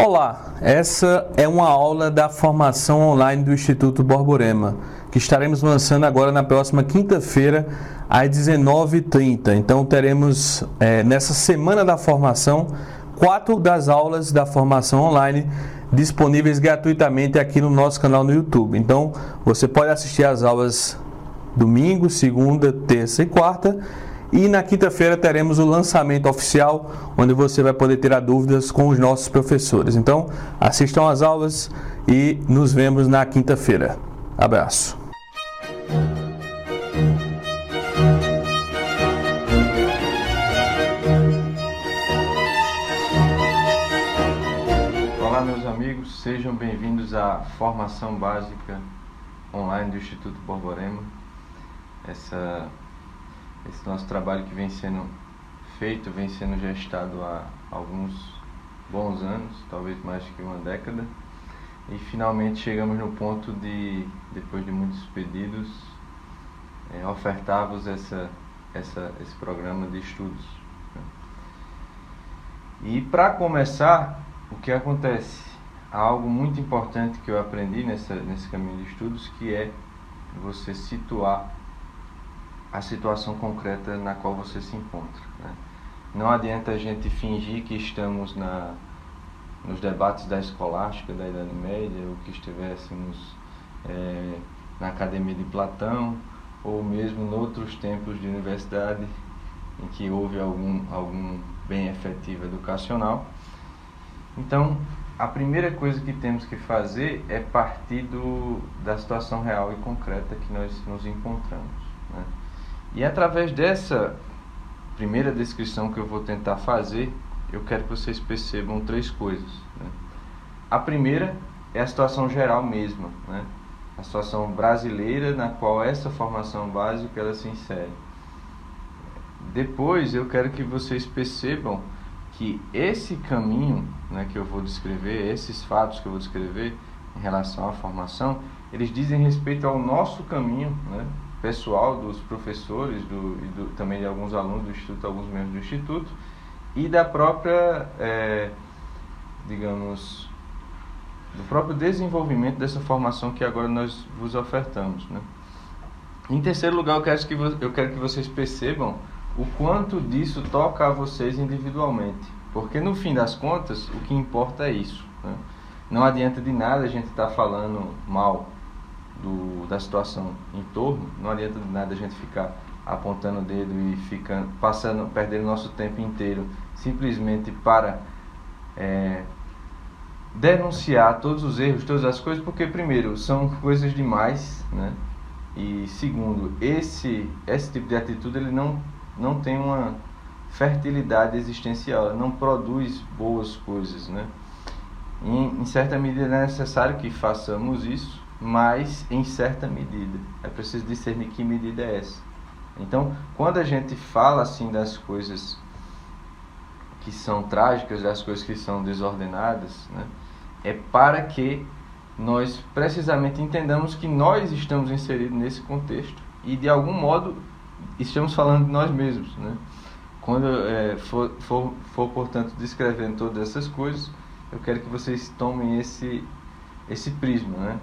Olá, essa é uma aula da formação online do Instituto Borborema, que estaremos lançando agora na próxima quinta-feira, às 19h30. Então teremos, nessa semana da formação, 4 das aulas da formação online disponíveis gratuitamente aqui no nosso canal no YouTube. Então você pode assistir às aulas domingo, segunda, terça e quarta. E na quinta-feira teremos o lançamento oficial, onde você vai poder tirar dúvidas com os nossos professores. Então, assistam às aulas e nos vemos na quinta-feira. Abraço. Olá, meus amigos, sejam bem-vindos à formação básica online do Instituto Borborema. Esse nosso trabalho que vem sendo feito, vem sendo gestado há alguns bons anos, talvez mais que uma década, e finalmente chegamos no ponto de, depois de muitos pedidos, ofertar-vos esse programa de estudos. E para começar, o que acontece? Há algo muito importante que eu aprendi nesse caminho de estudos, que é você situar a situação concreta na qual você se encontra, né? Não adianta a gente fingir que estamos nos debates da escolástica, da Idade Média, ou que estivéssemos na Academia de Platão, ou mesmo em outros tempos de universidade, em que houve algum bem efetivo educacional. Então, a primeira coisa que temos que fazer é partir da situação real e concreta que nós nos encontramos, né? E através dessa primeira descrição que eu vou tentar fazer, eu quero que vocês percebam 3 coisas, né? A primeira é a situação geral mesma, né? A situação brasileira na qual essa formação básica ela se insere. Depois eu quero que vocês percebam que esse caminho, né, que eu vou descrever, esses fatos que eu vou descrever em relação à formação, eles dizem respeito ao nosso caminho, né, pessoal, dos professores e também de alguns alunos do Instituto, alguns membros do Instituto, e da própria, do próprio desenvolvimento dessa formação que agora nós vos ofertamos, né? Em terceiro lugar, eu quero que vocês percebam o quanto disso toca a vocês individualmente, porque no fim das contas, o que importa é isso, né? Não adianta de nada a gente estar falando mal da situação em torno, não adianta de nada a gente ficar apontando o dedo e perdendo nosso tempo inteiro simplesmente para denunciar todos os erros, todas as coisas, porque primeiro, são coisas demais, né? E segundo, esse tipo de atitude ele não tem uma fertilidade existencial, ele não produz boas coisas, né? Em certa medida é necessário que façamos isso, mas em certa medida. É preciso discernir que medida é essa. Então, quando a gente fala assim das coisas que são trágicas, das coisas que são desordenadas, né, é para que nós precisamente entendamos que nós estamos inseridos nesse contexto e de algum modo estamos falando de nós mesmos, né? Quando for portanto descrevendo todas essas coisas, eu quero que vocês tomem esse prisma, né?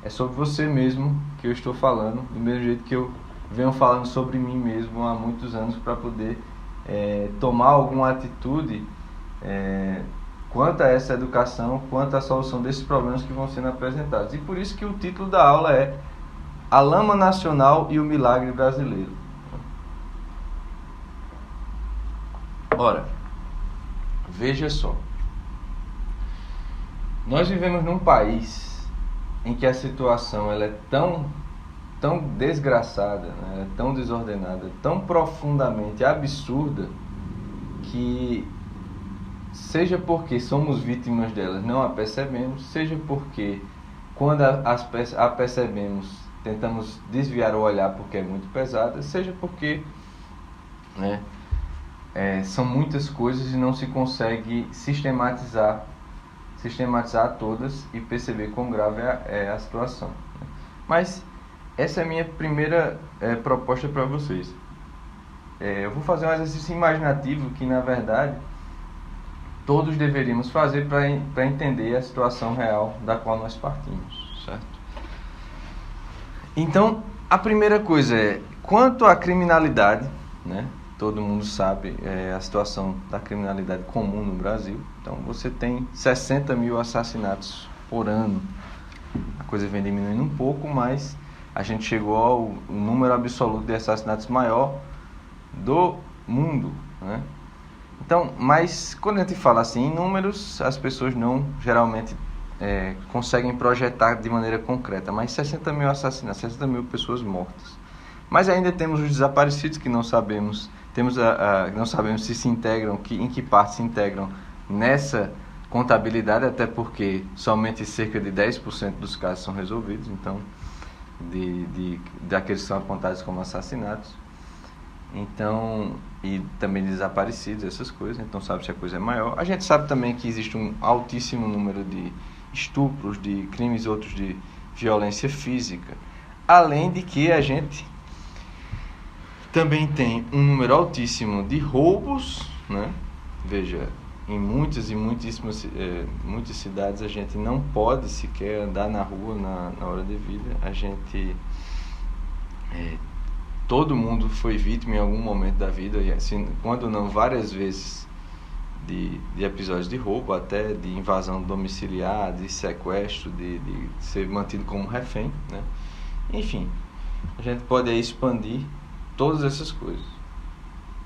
É sobre você mesmo que eu estou falando, do mesmo jeito que eu venho falando sobre mim mesmo há muitos anos, para poder tomar alguma atitude quanto a essa educação, quanto à solução desses problemas que vão sendo apresentados. E por isso que o título da aula é A Lama Nacional e o Milagre Brasileiro. Ora, veja só. Nós vivemos num país em que a situação ela é tão desgraçada, né? Ela é tão desordenada, tão profundamente absurda, que seja porque somos vítimas delas não a percebemos, seja porque quando a percebemos tentamos desviar o olhar porque é muito pesada, seja porque, né, são muitas coisas e não se consegue sistematizar todas e perceber quão grave é a situação. Mas essa é a minha primeira proposta para vocês. Eu vou fazer um exercício imaginativo que, na verdade, todos deveríamos fazer para entender a situação real da qual nós partimos, certo? Então, a primeira coisa é, quanto à criminalidade, né? Todo mundo sabe a situação da criminalidade comum no Brasil. Então, você tem 60 mil assassinatos por ano. A coisa vem diminuindo um pouco, mas a gente chegou ao número absoluto de assassinatos maior do mundo, né? Então, mas quando a gente fala assim em números, as pessoas não geralmente conseguem projetar de maneira concreta, mas 60 mil assassinatos, 60 mil pessoas mortas. Mas ainda temos os desaparecidos que não sabemos, não sabemos se integram, em que parte se integram nessa contabilidade, até porque somente cerca de 10% dos casos são resolvidos, então, daqueles que são apontados como assassinatos. Então, e também desaparecidos, essas coisas, então sabe se a coisa é maior. A gente sabe também que existe um altíssimo número de estupros, de crimes, outros de violência física, além de que a gente também tem um número altíssimo de roubos, né? Veja, em muitas muitas cidades a gente não pode sequer andar na rua na hora devida. A gente todo mundo foi vítima em algum momento da vida, e assim, quando não várias vezes, de episódios de roubo, até de invasão domiciliar, de sequestro, de ser mantido como refém, né? Enfim, a gente pode aí expandir todas essas coisas.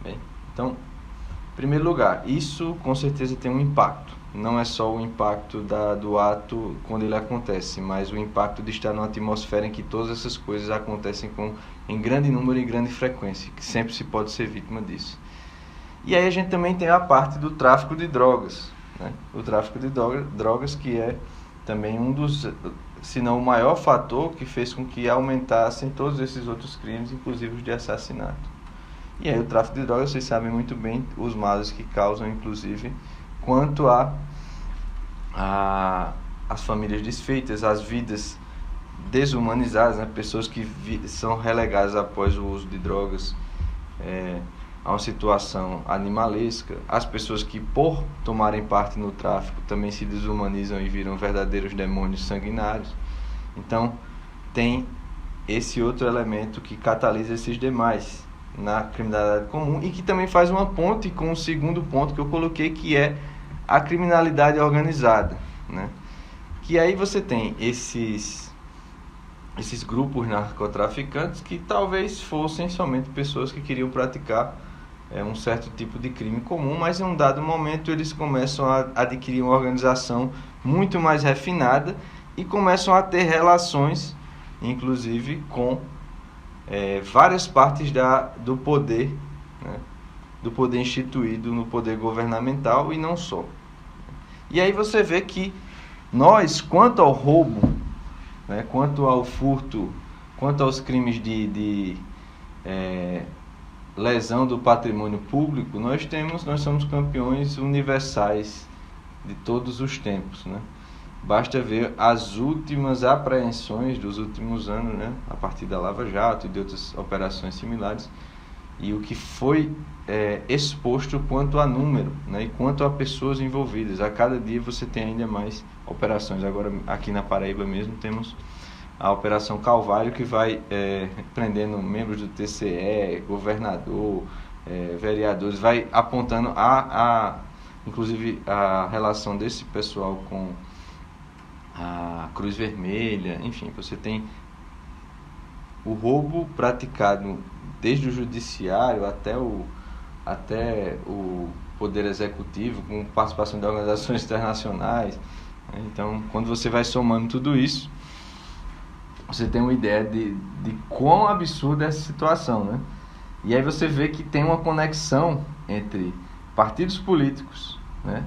Bem, então, em primeiro lugar, isso com certeza tem um impacto. Não é só o impacto do ato quando ele acontece, mas o impacto de estar numa atmosfera em que todas essas coisas acontecem em grande número e grande frequência, que sempre se pode ser vítima disso. E aí a gente também tem a parte do tráfico de drogas, né? O tráfico de drogas que é também um dos, se não o maior fator que fez com que aumentassem todos esses outros crimes, inclusive os de assassinato. E aí o tráfico de drogas, vocês sabem muito bem os males que causam, inclusive, quanto as famílias desfeitas, as vidas desumanizadas, né? Pessoas que são relegadas após o uso de drogas a uma situação animalesca, as pessoas que por tomarem parte no tráfico também se desumanizam e viram verdadeiros demônios sanguinários. Então tem esse outro elemento que catalisa esses demais na criminalidade comum e que também faz uma ponte com o segundo ponto que eu coloquei, que é a criminalidade organizada, né? Que aí você tem esses grupos narcotraficantes que talvez fossem somente pessoas que queriam praticar um certo tipo de crime comum, mas em um dado momento eles começam a adquirir uma organização muito mais refinada e começam a ter relações, inclusive, com várias partes do poder, né? Do poder instituído no poder governamental e não só. E aí você vê que nós, quanto ao roubo, né, quanto ao furto, quanto aos crimes de lesão do patrimônio público, nós somos campeões universais de todos os tempos, né? Basta ver as últimas apreensões dos últimos anos, né, a partir da Lava Jato e de outras operações similares, e o que foi exposto quanto a número, né, e quanto a pessoas envolvidas. A cada dia você tem ainda mais operações. Agora, aqui na Paraíba mesmo, temos a Operação Calvário, que vai prendendo membros do TCE, governador, vereadores, vai apontando inclusive a relação desse pessoal com a Cruz Vermelha. Enfim, você tem o roubo praticado desde o judiciário até o poder executivo, com participação de organizações internacionais. Então, quando você vai somando tudo isso, você tem uma ideia de quão absurda é essa situação, né? E aí você vê que tem uma conexão entre partidos políticos, né?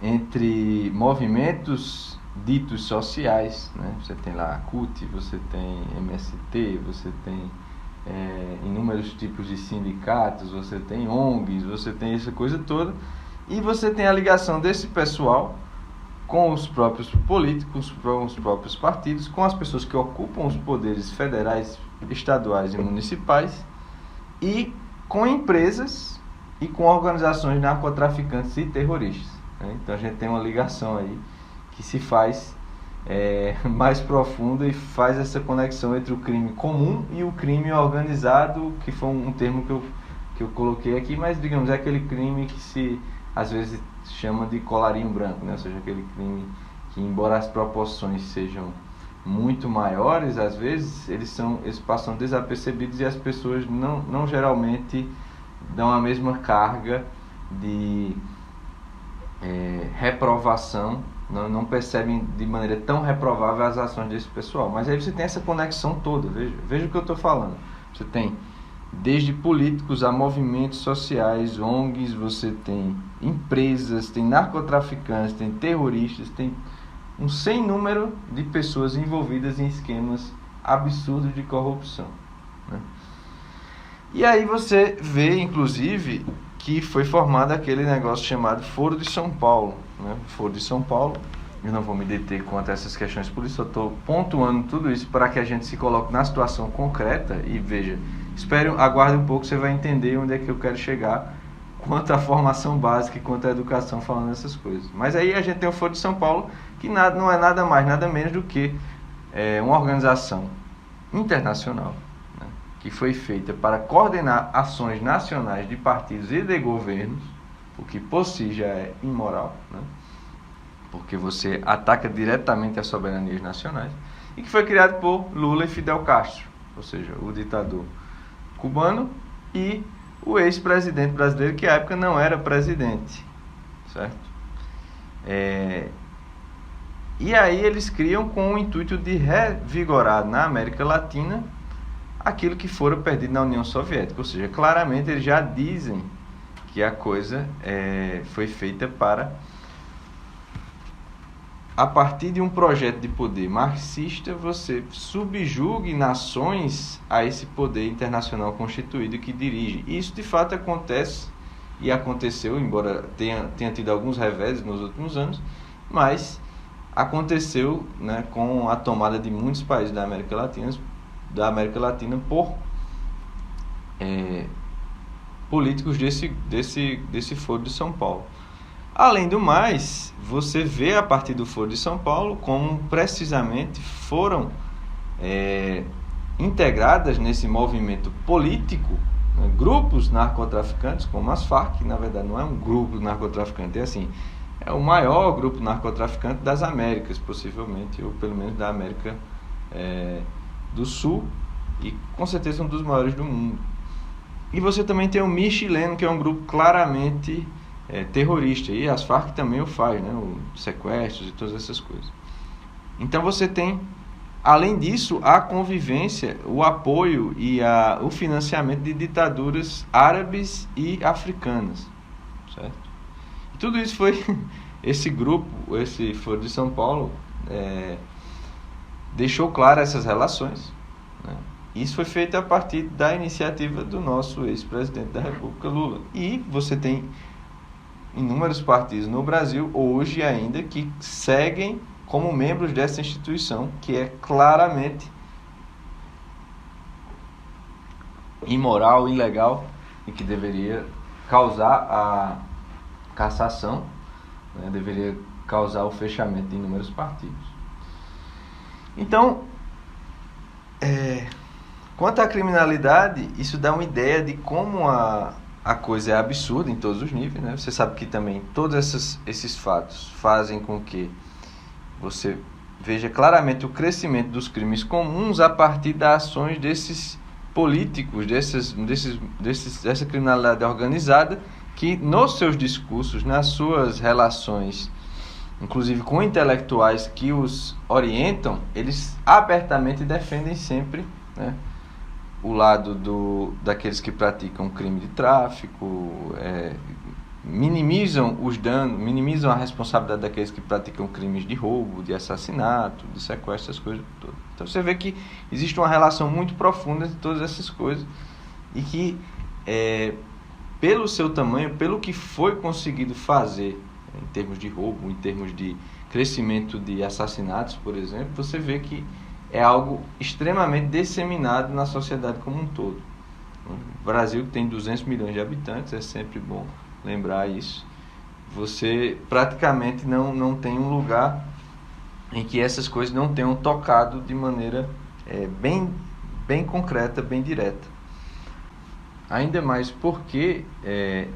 Entre movimentos ditos sociais, né? Você tem lá a CUT, você tem MST, você tem inúmeros tipos de sindicatos, você tem ONGs, você tem essa coisa toda, e você tem a ligação desse pessoal com os próprios políticos, com os próprios partidos, com as pessoas que ocupam os poderes federais, estaduais e municipais, e com empresas e com organizações narcotraficantes e terroristas. né? Então a gente tem uma ligação aí que se faz mais profunda e faz essa conexão entre o crime comum e o crime organizado, que foi um termo que eu coloquei aqui, mas digamos, é aquele crime que se às vezes chama de colarinho branco, né? Ou seja, aquele crime que, embora as proporções sejam muito maiores, às vezes eles passam desapercebidos e as pessoas não geralmente dão a mesma carga de reprovação, não percebem de maneira tão reprovável as ações desse pessoal. Mas aí você tem essa conexão toda, veja o que eu estou falando. Você tem desde políticos a movimentos sociais, ONGs, você tem empresas, tem narcotraficantes, tem terroristas, tem um sem número de pessoas envolvidas em esquemas absurdos de corrupção, né? E aí você vê, inclusive, que foi formado aquele negócio chamado Foro de São Paulo, né? Foro de São Paulo, eu não vou me deter quanto a essas questões políticas, eu estou pontuando tudo isso para que a gente se coloque na situação concreta e veja, aguarde um pouco, você vai entender onde é que eu quero chegar quanto à formação básica e quanto à educação falando essas coisas. Mas aí a gente tem o Foro de São Paulo, que não é nada mais, nada menos do que uma organização internacional, né, que foi feita para coordenar ações nacionais de partidos e de governos, o que por si já é imoral, né, porque você ataca diretamente as soberanias nacionais, e que foi criado por Lula e Fidel Castro, ou seja, o ditador cubano e o ex-presidente brasileiro, que à época não era presidente, certo? E aí eles criam com o intuito de revigorar na América Latina aquilo que fora perdido na União Soviética, ou seja, claramente eles já dizem que a coisa foi feita para, a partir de um projeto de poder marxista, você subjugue nações a esse poder internacional constituído que dirige. E isso de fato acontece e aconteceu, embora tenha tido alguns reveses nos últimos anos, mas aconteceu, né, com a tomada de muitos países da América Latina por políticos desse Foro de São Paulo. Além do mais, você vê a partir do Foro de São Paulo como precisamente foram integradas nesse movimento político, né, grupos narcotraficantes como as Farc, que na verdade não é um grupo narcotraficante, é o maior grupo narcotraficante das Américas, possivelmente, ou pelo menos da América do Sul, e com certeza um dos maiores do mundo. E você também tem o MI chileno, que é um grupo claramente terrorista, e as Farc também o faz, né, os sequestros e todas essas coisas. Então você tem, além disso, a convivência, o apoio e o financiamento de ditaduras árabes e africanas, certo? E tudo isso foi, esse grupo, esse Foro de São Paulo, deixou claro essas relações, né? Isso foi feito a partir da iniciativa do nosso ex-presidente da República, Lula. E você tem inúmeros partidos no Brasil, hoje ainda, que seguem como membros dessa instituição, que é claramente imoral, ilegal, e que deveria causar a cassação, né, deveria causar o fechamento de inúmeros partidos. Então, quanto à criminalidade, isso dá uma ideia de como a coisa é absurda em todos os níveis, né? Você sabe que também todos esses fatos fazem com que você veja claramente o crescimento dos crimes comuns a partir das ações desses políticos, dessa criminalidade organizada, que nos seus discursos, nas suas relações, inclusive com intelectuais que os orientam, eles abertamente defendem sempre, né, o lado daqueles que praticam crime de tráfico, minimizam os danos, minimizam a responsabilidade daqueles que praticam crimes de roubo, de assassinato, de sequestro, essas coisas todas. Então você vê que existe uma relação muito profunda entre todas essas coisas e que, pelo seu tamanho, pelo que foi conseguido fazer em termos de roubo, em termos de crescimento de assassinatos, por exemplo, você vê que é algo extremamente disseminado na sociedade como um todo. O Brasil tem 200 milhões de habitantes, é sempre bom lembrar isso. você praticamente não tem um lugar em que essas coisas não tenham tocado de maneira bem concreta, bem direta. Ainda mais porque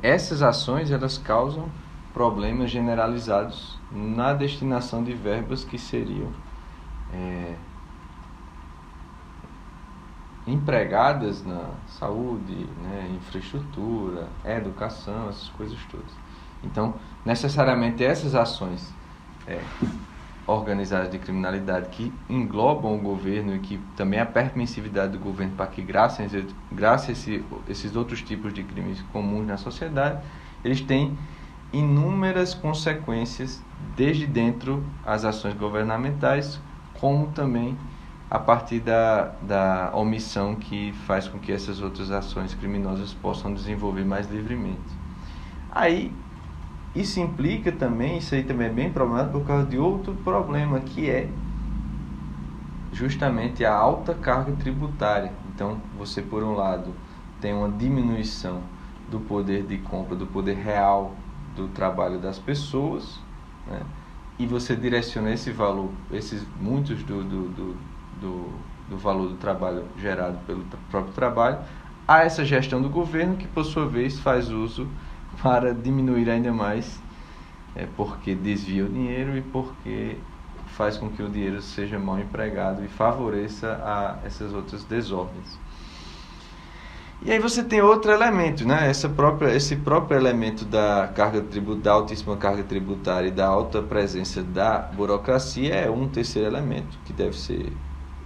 essas ações elas causam problemas generalizados na destinação de verbas que seriam empregadas na saúde, né, infraestrutura, educação, essas coisas todas. Então, necessariamente essas ações organizadas de criminalidade que englobam o governo e que também a permissividade do governo para que graças a esses outros tipos de crimes comuns na sociedade, eles têm inúmeras consequências desde dentro as ações governamentais, como também a partir da omissão que faz com que essas outras ações criminosas possam desenvolver mais livremente. Aí, isso implica também, isso aí também é bem problemático por causa de outro problema, que é justamente a alta carga tributária. Então, você, por um lado, tem uma diminuição do poder de compra, do poder real do trabalho das pessoas, né? E você direciona esse valor, muitos do valor do trabalho gerado pelo próprio trabalho, a essa gestão do governo, que por sua vez faz uso para diminuir ainda mais, porque desvia o dinheiro e porque faz com que o dinheiro seja mal empregado e favoreça essas outras desordens. E aí você tem outro elemento, né? Esse próprio elemento da altíssima carga tributária e da alta presença da burocracia é um terceiro elemento que deve ser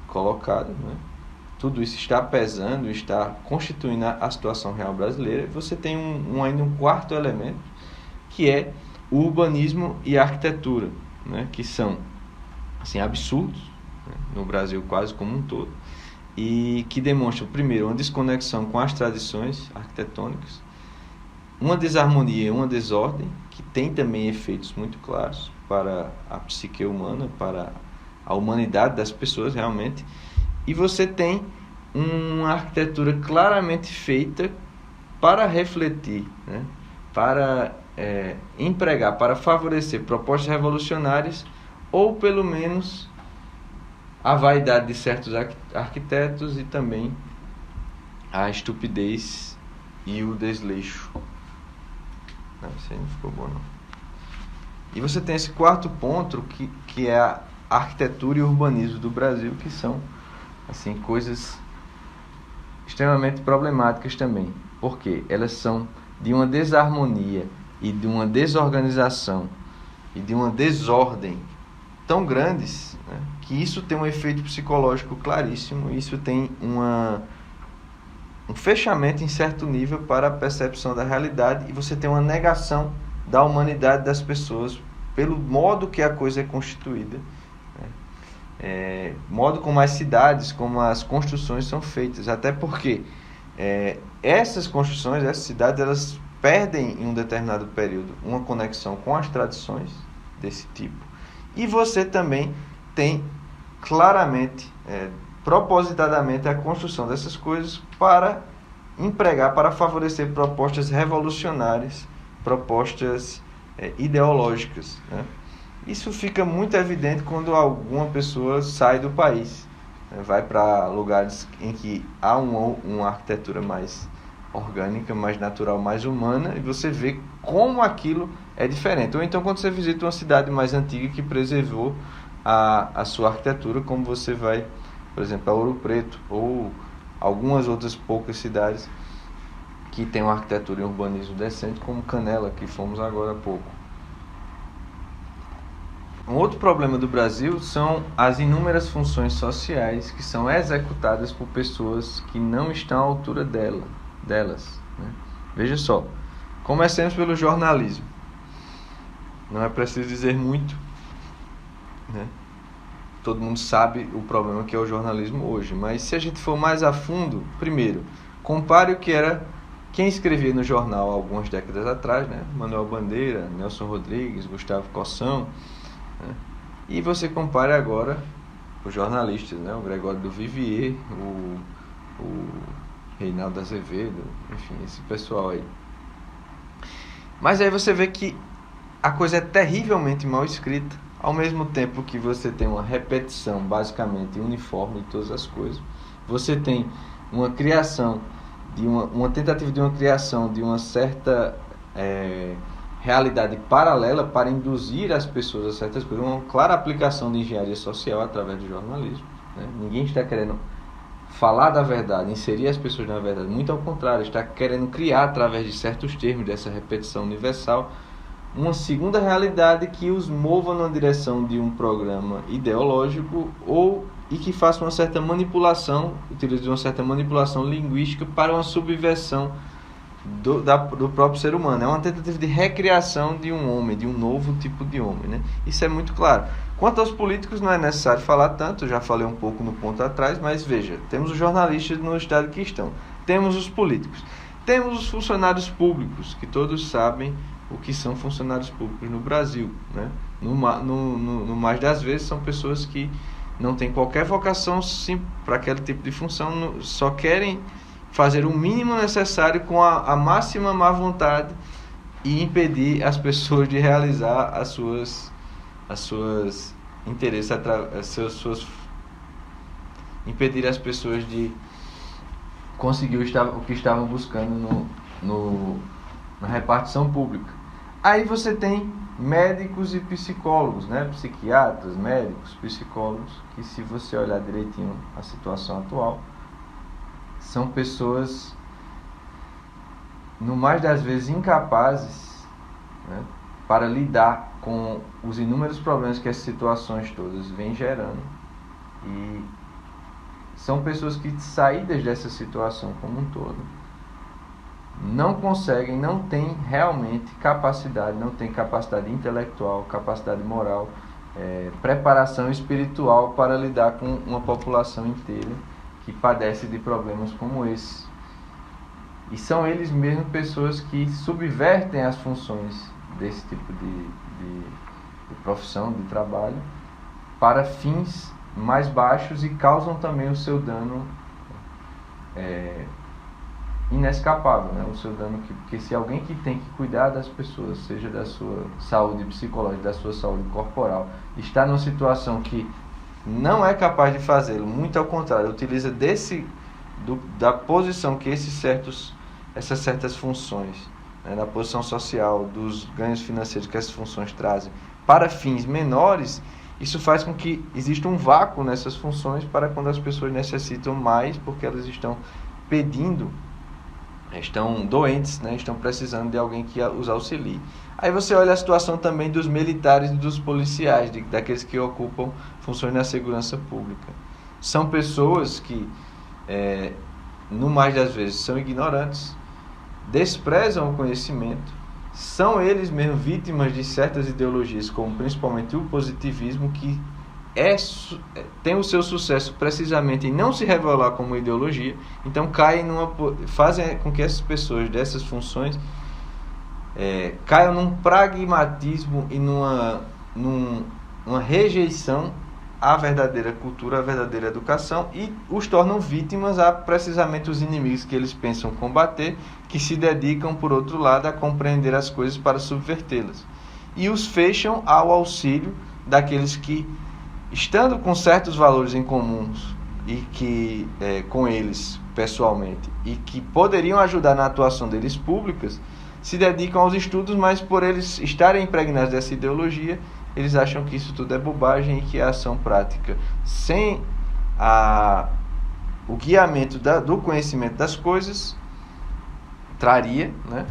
colocado, né? Tudo isso está pesando, está constituindo a situação real brasileira. E você tem ainda um quarto elemento, que é o urbanismo e a arquitetura, né? Que são assim, absurdos, né? No Brasil quase como um todo, e que demonstram, primeiro, uma desconexão com as tradições arquitetônicas, uma desarmonia, uma desordem, que tem também efeitos muito claros para a psique humana, para a humanidade das pessoas realmente. E você tem uma arquitetura claramente feita para refletir, né? Para empregar, para favorecer propostas revolucionárias, ou pelo menos a vaidade de certos arquitetos e também a estupidez e o desleixo. Não, isso aí não ficou bom, não. E você tem esse quarto ponto, que é a arquitetura e o urbanismo do Brasil, que são assim, coisas extremamente problemáticas também, porque elas são de uma desarmonia e de uma desorganização e de uma desordem tão grandes, né, que isso tem um efeito psicológico claríssimo. Isso tem um fechamento em certo nível para a percepção da realidade, e você tem uma negação da humanidade das pessoas pelo modo que a coisa é constituída, né? Modo como as cidades, como as construções são feitas, até porque essas construções, essas cidades, elas perdem em um determinado período uma conexão com as tradições desse tipo, e você também tem claramente, propositadamente, a construção dessas coisas para empregar, para favorecer propostas revolucionárias, propostas ideológicas, né? Isso fica muito evidente quando alguma pessoa sai do país, né? Vai para lugares em que há uma arquitetura mais orgânica, mais natural, mais humana, e você vê como aquilo é diferente. Ou então quando você visita uma cidade mais antiga que preservou a sua arquitetura, como você vai, por exemplo, a Ouro Preto, ou algumas outras poucas cidades que têm uma arquitetura e um urbanismo decente, como Canela, que fomos agora há pouco. Um outro problema do Brasil são as inúmeras funções sociais que são executadas por pessoas que não estão à altura delas, né? Veja só, comecemos pelo jornalismo. Não é preciso dizer muito, né? Todo mundo sabe o problema que é o jornalismo hoje, mas se a gente for mais a fundo, primeiro, compare o que era quem escrevia no jornal há algumas décadas atrás, né? Manuel Bandeira, Nelson Rodrigues, Gustavo Cossão, né? E você compare agora os jornalistas, né? O Gregório do Vivier, o Reinaldo Azevedo, enfim, esse pessoal aí. Mas aí você vê que a coisa é terrivelmente mal escrita, ao mesmo tempo que você tem uma repetição basicamente uniforme de todas as coisas, você tem uma criação, uma tentativa de uma criação de uma certa realidade paralela para induzir as pessoas a certas coisas, uma clara aplicação de engenharia social através do jornalismo, né? Ninguém está querendo falar da verdade, inserir as pessoas na verdade, muito ao contrário, está querendo criar através de certos termos, dessa repetição universal, uma segunda realidade que os mova na direção de um programa ideológico e que faça uma certa manipulação, utilize uma certa manipulação linguística para uma subversão do próprio ser humano. É uma tentativa de recriação de um homem, de um novo tipo de homem, né? Isso é muito claro. Quanto aos políticos, não é necessário falar tanto, eu já falei um pouco no ponto atrás, mas veja, temos os jornalistas no estado que estão, temos os políticos, temos os funcionários públicos, que todos sabem o que são funcionários públicos no Brasil, né? No mais das vezes são pessoas que não têm qualquer vocação para aquele tipo de função, só querem fazer o mínimo necessário com a máxima má vontade e impedir as pessoas de realizar as suas interesses, impedir as pessoas de conseguir o que estavam buscando na repartição pública. Aí você tem médicos e psicólogos, né? Psiquiatras, médicos, psicólogos, que se você olhar direitinho a situação atual, são pessoas, no mais das vezes, incapazes, né, para lidar com os inúmeros problemas que essas situações todas vêm gerando. E são pessoas que, saídas dessa situação como um todo, não conseguem, não têm realmente capacidade, não têm capacidade intelectual, capacidade moral, preparação espiritual para lidar com uma população inteira que padece de problemas como esse. E são eles mesmos pessoas que subvertem as funções desse tipo de profissão, de trabalho, para fins mais baixos e causam também o seu dano inescapável, né? O seu dano porque se alguém que tem que cuidar das pessoas, seja da sua saúde psicológica, da sua saúde corporal, está numa situação que não é capaz de fazê-lo, muito ao contrário, utiliza da posição que essas certas funções, né, da posição social, dos ganhos financeiros que essas funções trazem, para fins menores, isso faz com que exista um vácuo nessas funções para quando as pessoas necessitam mais, porque elas estão pedindo, estão doentes, né, estão precisando de alguém que os auxilie. Aí você olha a situação também dos militares e dos policiais, daqueles que ocupam funções na segurança pública. São pessoas que, no mais das vezes, são ignorantes, desprezam o conhecimento, são eles mesmos vítimas de certas ideologias, como principalmente o positivismo, que tem o seu sucesso precisamente em não se revelar como ideologia. Então fazem com que essas pessoas dessas funções caiam num pragmatismo e numa rejeição à verdadeira cultura, à verdadeira educação, e os tornam vítimas a precisamente os inimigos que eles pensam combater, que se dedicam, por outro lado, a compreender as coisas para subvertê-las. E os fecham ao auxílio daqueles que, estando com certos valores em comuns e que com eles pessoalmente, e que poderiam ajudar na atuação deles públicas, se dedicam aos estudos, mas por eles estarem impregnados dessa ideologia, eles acham que isso tudo é bobagem e que a ação prática, sem o guiamento do conhecimento das coisas, traria, né?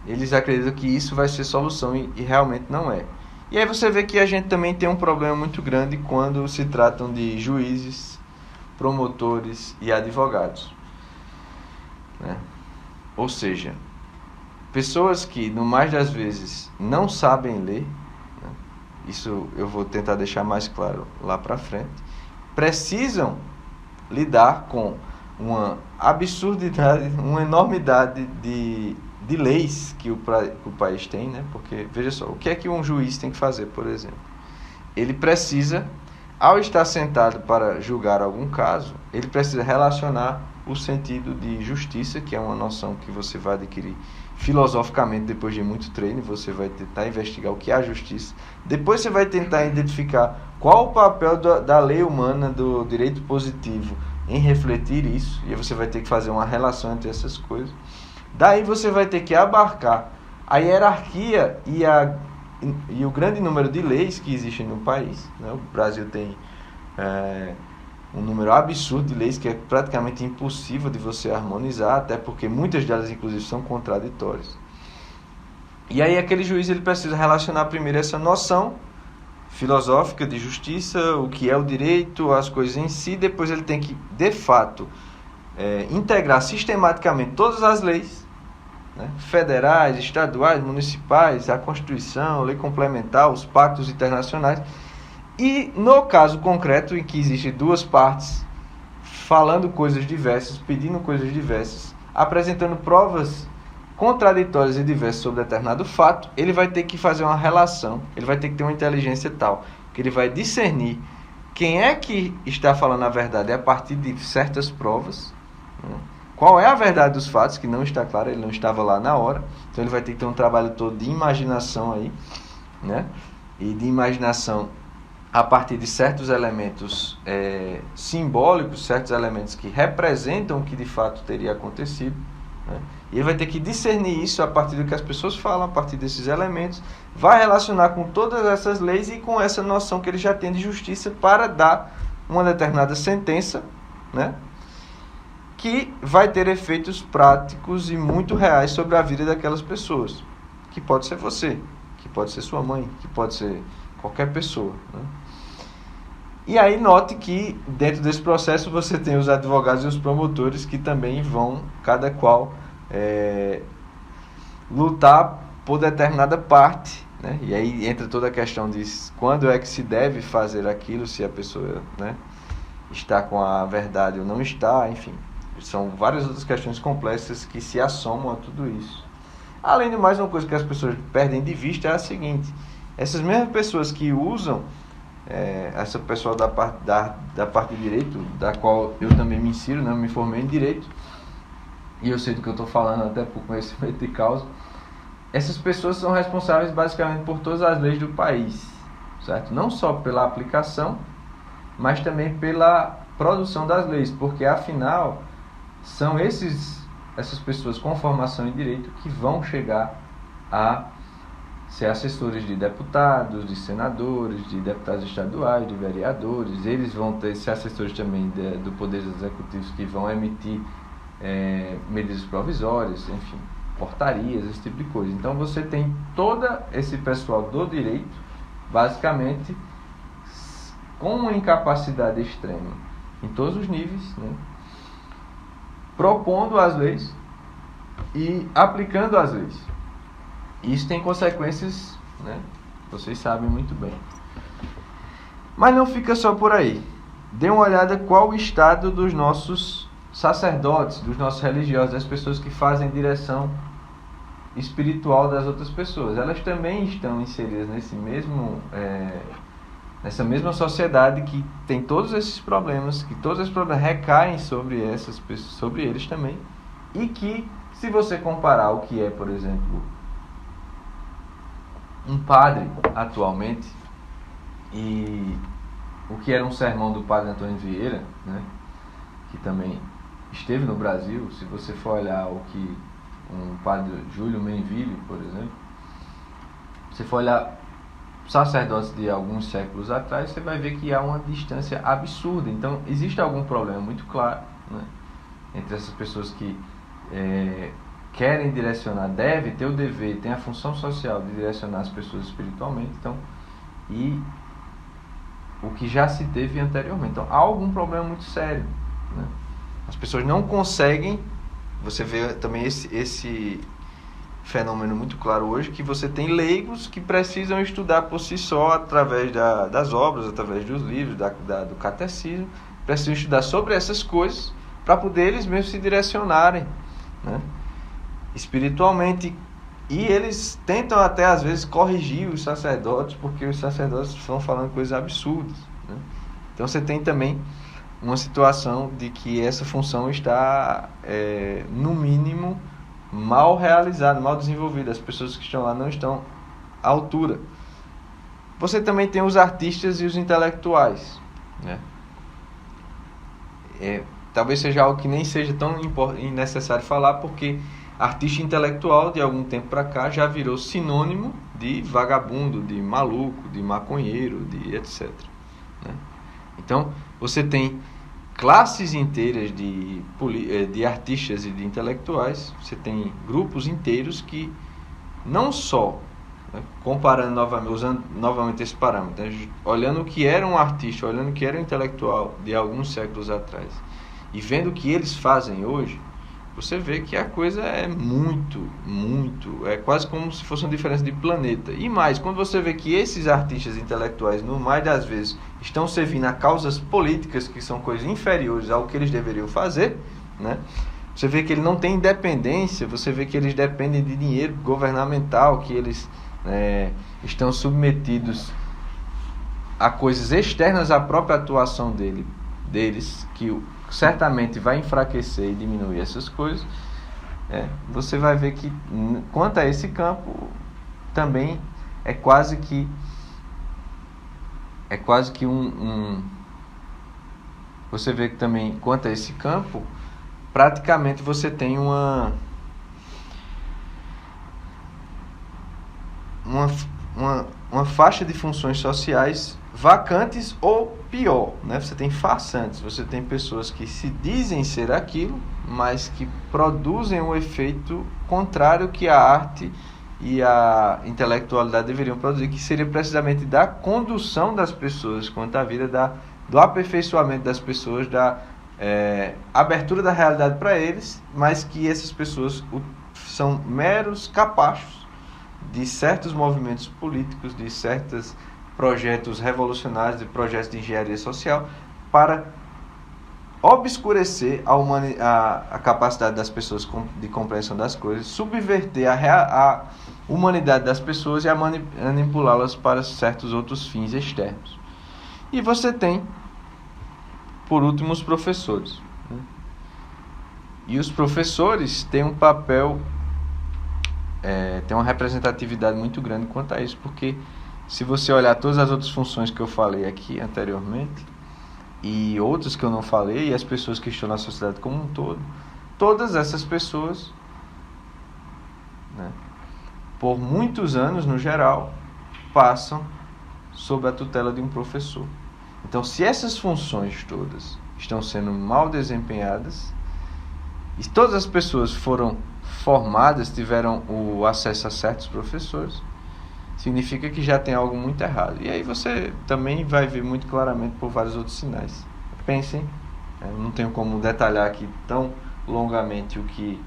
Eles acreditam que isso vai ser solução e realmente não é. E aí você vê que a gente também tem um problema muito grande quando se tratam de juízes, promotores e advogados, né? Ou seja, pessoas que, no mais das vezes, não sabem ler, né? Isso eu vou tentar deixar mais claro lá para frente, precisam lidar com uma absurdidade, uma enormidade de leis que o país tem, né? Porque, veja só, o que é que um juiz tem que fazer, por exemplo? Ele precisa, ao estar sentado para julgar algum caso, ele precisa relacionar o sentido de justiça, que é uma noção que você vai adquirir filosoficamente, depois de muito treino, você vai tentar investigar o que é a justiça. Depois você vai tentar identificar qual o papel da lei humana, do direito positivo, em refletir isso. E aí você vai ter que fazer uma relação entre essas coisas. Daí você vai ter que abarcar a hierarquia e o grande número de leis que existem no país, né? O Brasil tem um número absurdo de leis que é praticamente impossível de você harmonizar, até porque muitas delas, inclusive, são contraditórias. E aí aquele juiz ele precisa relacionar primeiro essa noção filosófica de justiça, o que é o direito, as coisas em si. Depois ele tem que, de fato, integrar sistematicamente todas as leis, né, federais, estaduais, municipais, a Constituição, a lei complementar, os pactos internacionais. E no caso concreto, em que existem duas partes falando coisas diversas, pedindo coisas diversas, apresentando provas contraditórias e diversas sobre determinado fato, ele vai ter que fazer uma relação, ele vai ter que ter uma inteligência tal, que ele vai discernir quem é que está falando a verdade a partir de certas provas, né? Qual é a verdade dos fatos, que não está claro, ele não estava lá na hora, então ele vai ter que ter um trabalho todo de imaginação aí, né? E de imaginação a partir de certos elementos simbólicos, certos elementos que representam o que de fato teria acontecido, né? E ele vai ter que discernir isso a partir do que as pessoas falam, a partir desses elementos, vai relacionar com todas essas leis e com essa noção que ele já tem de justiça para dar uma determinada sentença, né, que vai ter efeitos práticos e muito reais sobre a vida daquelas pessoas, que pode ser você, que pode ser sua mãe, que pode ser qualquer pessoa, né? E aí note que dentro desse processo você tem os advogados e os promotores que também vão, cada qual, lutar por determinada parte, né? E aí entra toda a questão de quando é que se deve fazer aquilo, se a pessoa, né, está com a verdade ou não está, enfim. São várias outras questões complexas que se assomam a tudo isso. Além de mais, uma coisa que as pessoas perdem de vista é a seguinte: essas mesmas pessoas que usam essa pessoa da parte de direito, da qual eu também me insiro, né? Eu me formei em direito e eu sei do que eu estou falando até por conhecimento de causa. Essas pessoas são responsáveis basicamente por todas as leis do país, certo? Não só pela aplicação, mas também pela produção das leis, porque afinal são essas pessoas com formação em direito que vão chegar a ser assessores de deputados, de senadores, de deputados estaduais, de vereadores. Eles vão ser assessores também do Poder Executivo, que vão emitir medidas provisórias, enfim, portarias, esse tipo de coisa. Então você tem todo esse pessoal do direito, basicamente, com uma incapacidade extrema em todos os níveis, né, propondo as leis e aplicando as leis. Isso tem consequências, né? Vocês sabem muito bem. Mas não fica só por aí. Dê uma olhada qual o estado dos nossos sacerdotes, dos nossos religiosos, das pessoas que fazem direção espiritual das outras pessoas. Elas também estão inseridas nessa mesma sociedade que tem todos esses problemas, que todos esses problemas recaem sobre essas pessoas, sobre eles também, e que, se você comparar o que é, por exemplo, um padre atualmente e o que era um sermão do padre Antônio Vieira, né, que também esteve no Brasil, se você for olhar o que um padre Júlio Menville, por exemplo, se for olhar sacerdotes de alguns séculos atrás, você vai ver que há uma distância absurda. Então existe algum problema muito claro, né, entre essas pessoas que querem direcionar, devem ter o dever, tem a função social de direcionar as pessoas espiritualmente, então, e o que já se teve anteriormente. Então há algum problema muito sério, né? As pessoas não conseguem. Você vê também esse fenômeno muito claro hoje, que você tem leigos que precisam estudar por si só, através das obras, através dos livros, do catecismo, precisam estudar sobre essas coisas para poder eles mesmos se direcionarem, né, espiritualmente. E eles tentam até às vezes corrigir os sacerdotes, porque os sacerdotes estão falando coisas absurdas, né? Então você tem também uma situação de que essa função está no mínimo mal realizado, mal desenvolvido. As pessoas que estão lá não estão à altura. Você também tem os artistas e os intelectuais, né? Talvez seja algo que nem seja tão necessário falar, porque artista intelectual, de algum tempo para cá, já virou sinônimo de vagabundo, de maluco, de maconheiro, de etc, né? Então, você tem classes inteiras de artistas e de intelectuais, você tem grupos inteiros que não só, né, comparando novamente, usando novamente esse parâmetro, né, olhando o que era um artista, olhando o que era um intelectual de alguns séculos atrás, e vendo o que eles fazem hoje, você vê que a coisa é é quase como se fosse uma diferença de planeta. E mais, quando você vê que esses artistas intelectuais, no mais das vezes, estão servindo a causas políticas, que são coisas inferiores ao que eles deveriam fazer, né? Você vê que ele não tem independência, você vê que eles dependem de dinheiro governamental, que eles estão submetidos a coisas externas à própria atuação deles, que certamente vai enfraquecer e diminuir essas coisas. Você vai ver que, quanto a esse campo, também é quase que você vê que também, quanto a esse campo, praticamente você tem uma faixa de funções sociais vacantes ou pior, né? Você tem façantes, você tem pessoas que se dizem ser aquilo, mas que produzem um efeito contrário que a arte e a intelectualidade deveriam produzir, que seria precisamente da condução das pessoas quanto à vida, do aperfeiçoamento das pessoas, da abertura da realidade para eles, mas que essas pessoas são meros capachos de certos movimentos políticos, de certos projetos revolucionários, de projetos de engenharia social, para obscurecer a capacidade das pessoas de compreensão das coisas, subverter a humanidade das pessoas e a manipulá-las para certos outros fins externos. E você tem, por último, os professores, né? E os professores têm um papel, tem uma representatividade muito grande quanto a isso, porque se você olhar todas as outras funções que eu falei aqui anteriormente, e outras que eu não falei, e as pessoas que estão na sociedade como um todo, todas essas pessoas, né, por muitos anos, no geral, passam sob a tutela de um professor. Então, se essas funções todas estão sendo mal desempenhadas, e todas as pessoas foram formadas, tiveram o acesso a certos professores, significa que já tem algo muito errado. E aí você também vai ver muito claramente por vários outros sinais. Pensem, eu não tenho como detalhar aqui tão longamente o que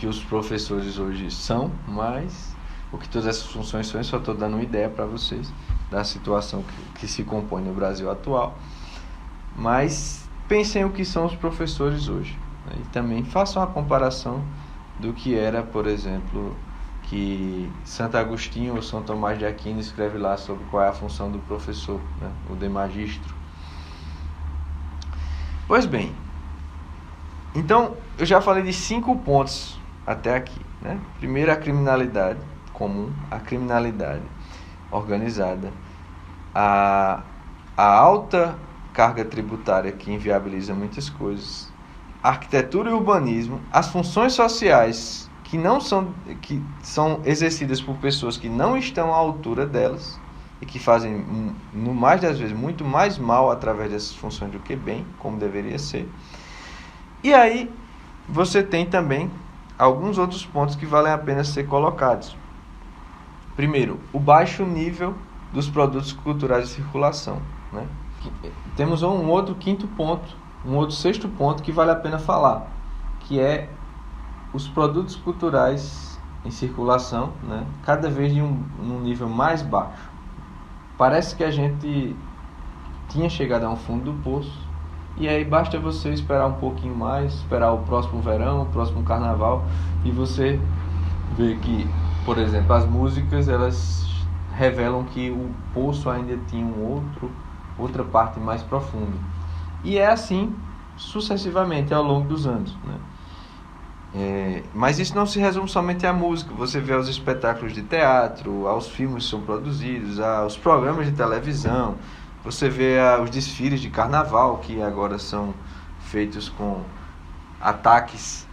os professores hoje são, mas o que todas essas funções são, eu só estou dando uma ideia para vocês da situação que se compõe no Brasil atual. Mas pensem o que são os professores hoje, né? E também façam a comparação do que era, por exemplo, que Santo Agostinho ou São Tomás de Aquino escreve lá sobre qual é a função do professor, né? O de magistro. Pois bem, então eu já falei de 5 pontos até aqui, né? Primeiro, a criminalidade comum, a criminalidade organizada, a alta carga tributária que inviabiliza muitas coisas, a arquitetura e urbanismo, as funções sociais que são exercidas por pessoas que não estão à altura delas e que fazem, no mais das vezes, muito mais mal através dessas funções do que bem, como deveria ser. E aí você tem também alguns outros pontos que valem a pena ser colocados. Primeiro, o baixo nível dos produtos culturais de circulação, né? Temos um outro sexto ponto que vale a pena falar, que é os produtos culturais em circulação, né, cada vez num nível mais baixo. Parece que a gente tinha chegado a um fundo do poço, e aí basta você esperar um pouquinho mais, esperar o próximo verão, o próximo carnaval, e você vê que, por exemplo, as músicas, elas revelam que o poço ainda tinha outra parte mais profunda. E é assim sucessivamente ao longo dos anos, né? Mas isso não se resume somente à música. Você vê aos espetáculos de teatro, aos filmes que são produzidos, aos programas de televisão. Você vê os desfiles de carnaval, que agora são feitos com ataques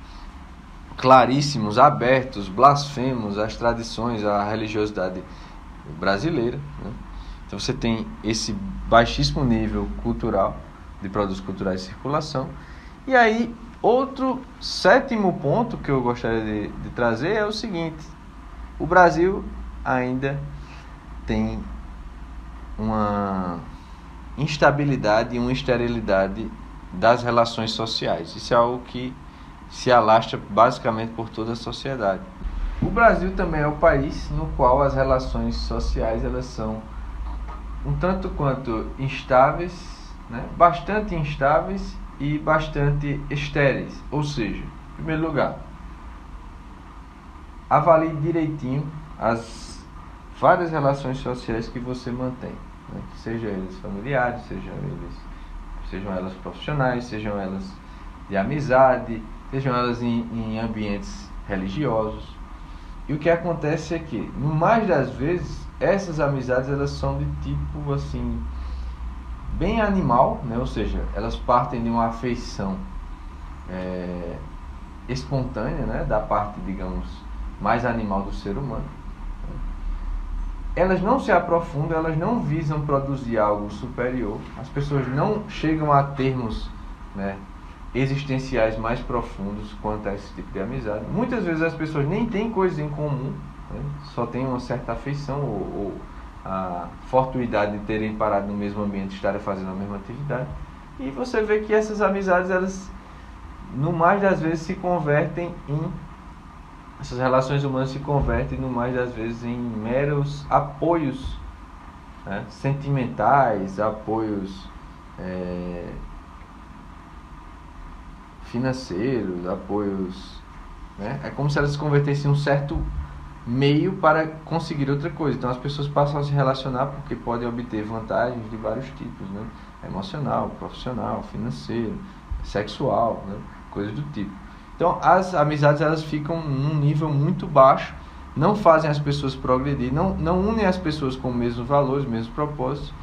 claríssimos, abertos, blasfemos às tradições, à religiosidade brasileira, né? Então você tem esse baixíssimo nível cultural de produtos culturais em circulação. E aí, outro sétimo ponto que eu gostaria de trazer é o seguinte: o Brasil ainda tem uma instabilidade e uma esterilidade das relações sociais. Isso é algo que se alastra basicamente por toda a sociedade. O Brasil também é o país no qual as relações sociais elas são um tanto quanto instáveis, né? Bastante instáveis e bastante estéreis. Ou seja, em primeiro lugar, avalie direitinho as várias relações sociais que você mantém, né? Sejam elas familiares, sejam elas profissionais, sejam elas de amizade, sejam elas em ambientes religiosos. E o que acontece é que, no mais das vezes, essas amizades elas são de tipo assim bem animal, né? Ou seja, elas partem de uma afeição espontânea, né? Da parte, digamos, mais animal do ser humano. Elas não se aprofundam, elas não visam produzir algo superior. As pessoas não chegam a termos, né, existenciais mais profundos quanto a esse tipo de amizade. Muitas vezes as pessoas nem têm coisas em comum, né? Só têm uma certa afeição ou a fortuidade de terem parado no mesmo ambiente, estarem fazendo a mesma atividade. E você vê que essas amizades, elas, no mais das vezes, se convertem essas relações humanas se convertem, no mais das vezes, em meros apoios, né, sentimentais, apoios financeiros, apoios, né? É como se elas se convertessem em um certo meio para conseguir outra coisa. Então as pessoas passam a se relacionar porque podem obter vantagens de vários tipos, né? Emocional, profissional, financeiro, sexual, né? Coisas do tipo. Então as amizades elas ficam num nível muito baixo, não fazem as pessoas progredir, não unem as pessoas com os mesmos valores, mesmos propósitos,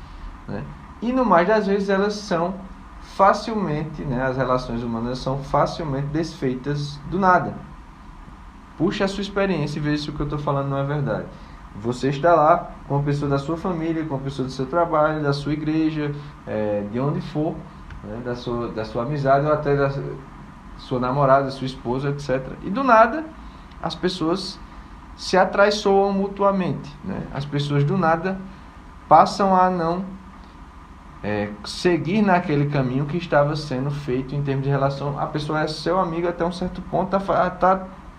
né? E no mais das vezes elas são facilmente, né, as relações humanas são facilmente desfeitas do nada. Puxe a sua experiência e veja se o que eu estou falando não é verdade. Você está lá com uma pessoa da sua família, com uma pessoa do seu trabalho, da sua igreja, de onde for, né, da sua amizade ou até da sua namorada, sua esposa, etc. E do nada, as pessoas se atraiçoam mutuamente, né? As pessoas do nada passam a não seguir naquele caminho que estava sendo feito em termos de relação. A pessoa é seu amigo até um certo ponto,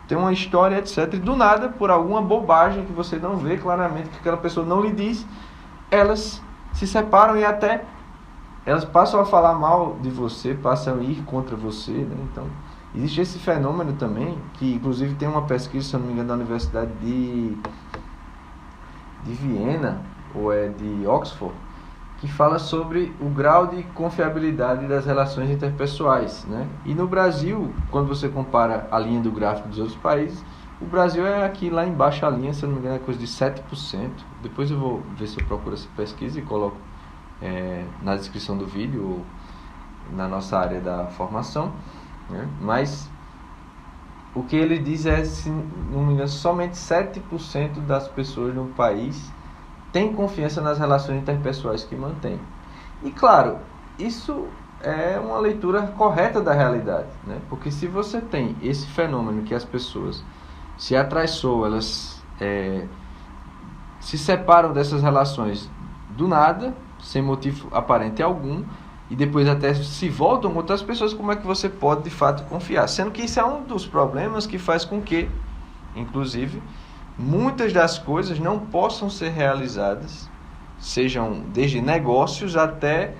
tem uma história, etc. E do nada, por alguma bobagem que você não vê claramente, que aquela pessoa não lhe diz, elas se separam e até elas passam a falar mal de você, passam a ir contra você, né? Então, existe esse fenômeno também, que inclusive tem uma pesquisa, se eu não me engano, da Universidade de Viena, ou de Oxford, que fala sobre o grau de confiabilidade das relações interpessoais, né? E no Brasil, quando você compara a linha do gráfico dos outros países, o Brasil é aqui lá embaixo a linha, se eu não me engano, é coisa de 7%. Depois eu vou ver se eu procuro essa pesquisa e coloco na descrição do vídeo ou na nossa área da formação, né? Mas o que ele diz é, se não me engano, somente 7% das pessoas no país têm confiança nas relações interpessoais que mantêm. E claro, isso é uma leitura correta da realidade, né? Porque se você tem esse fenômeno que as pessoas se atraiçoam, elas se separam dessas relações do nada, sem motivo aparente algum, e depois até se voltam com outras pessoas, como é que você pode de fato confiar? Sendo que isso é um dos problemas que faz com que, inclusive, muitas das coisas não possam ser realizadas, sejam desde negócios até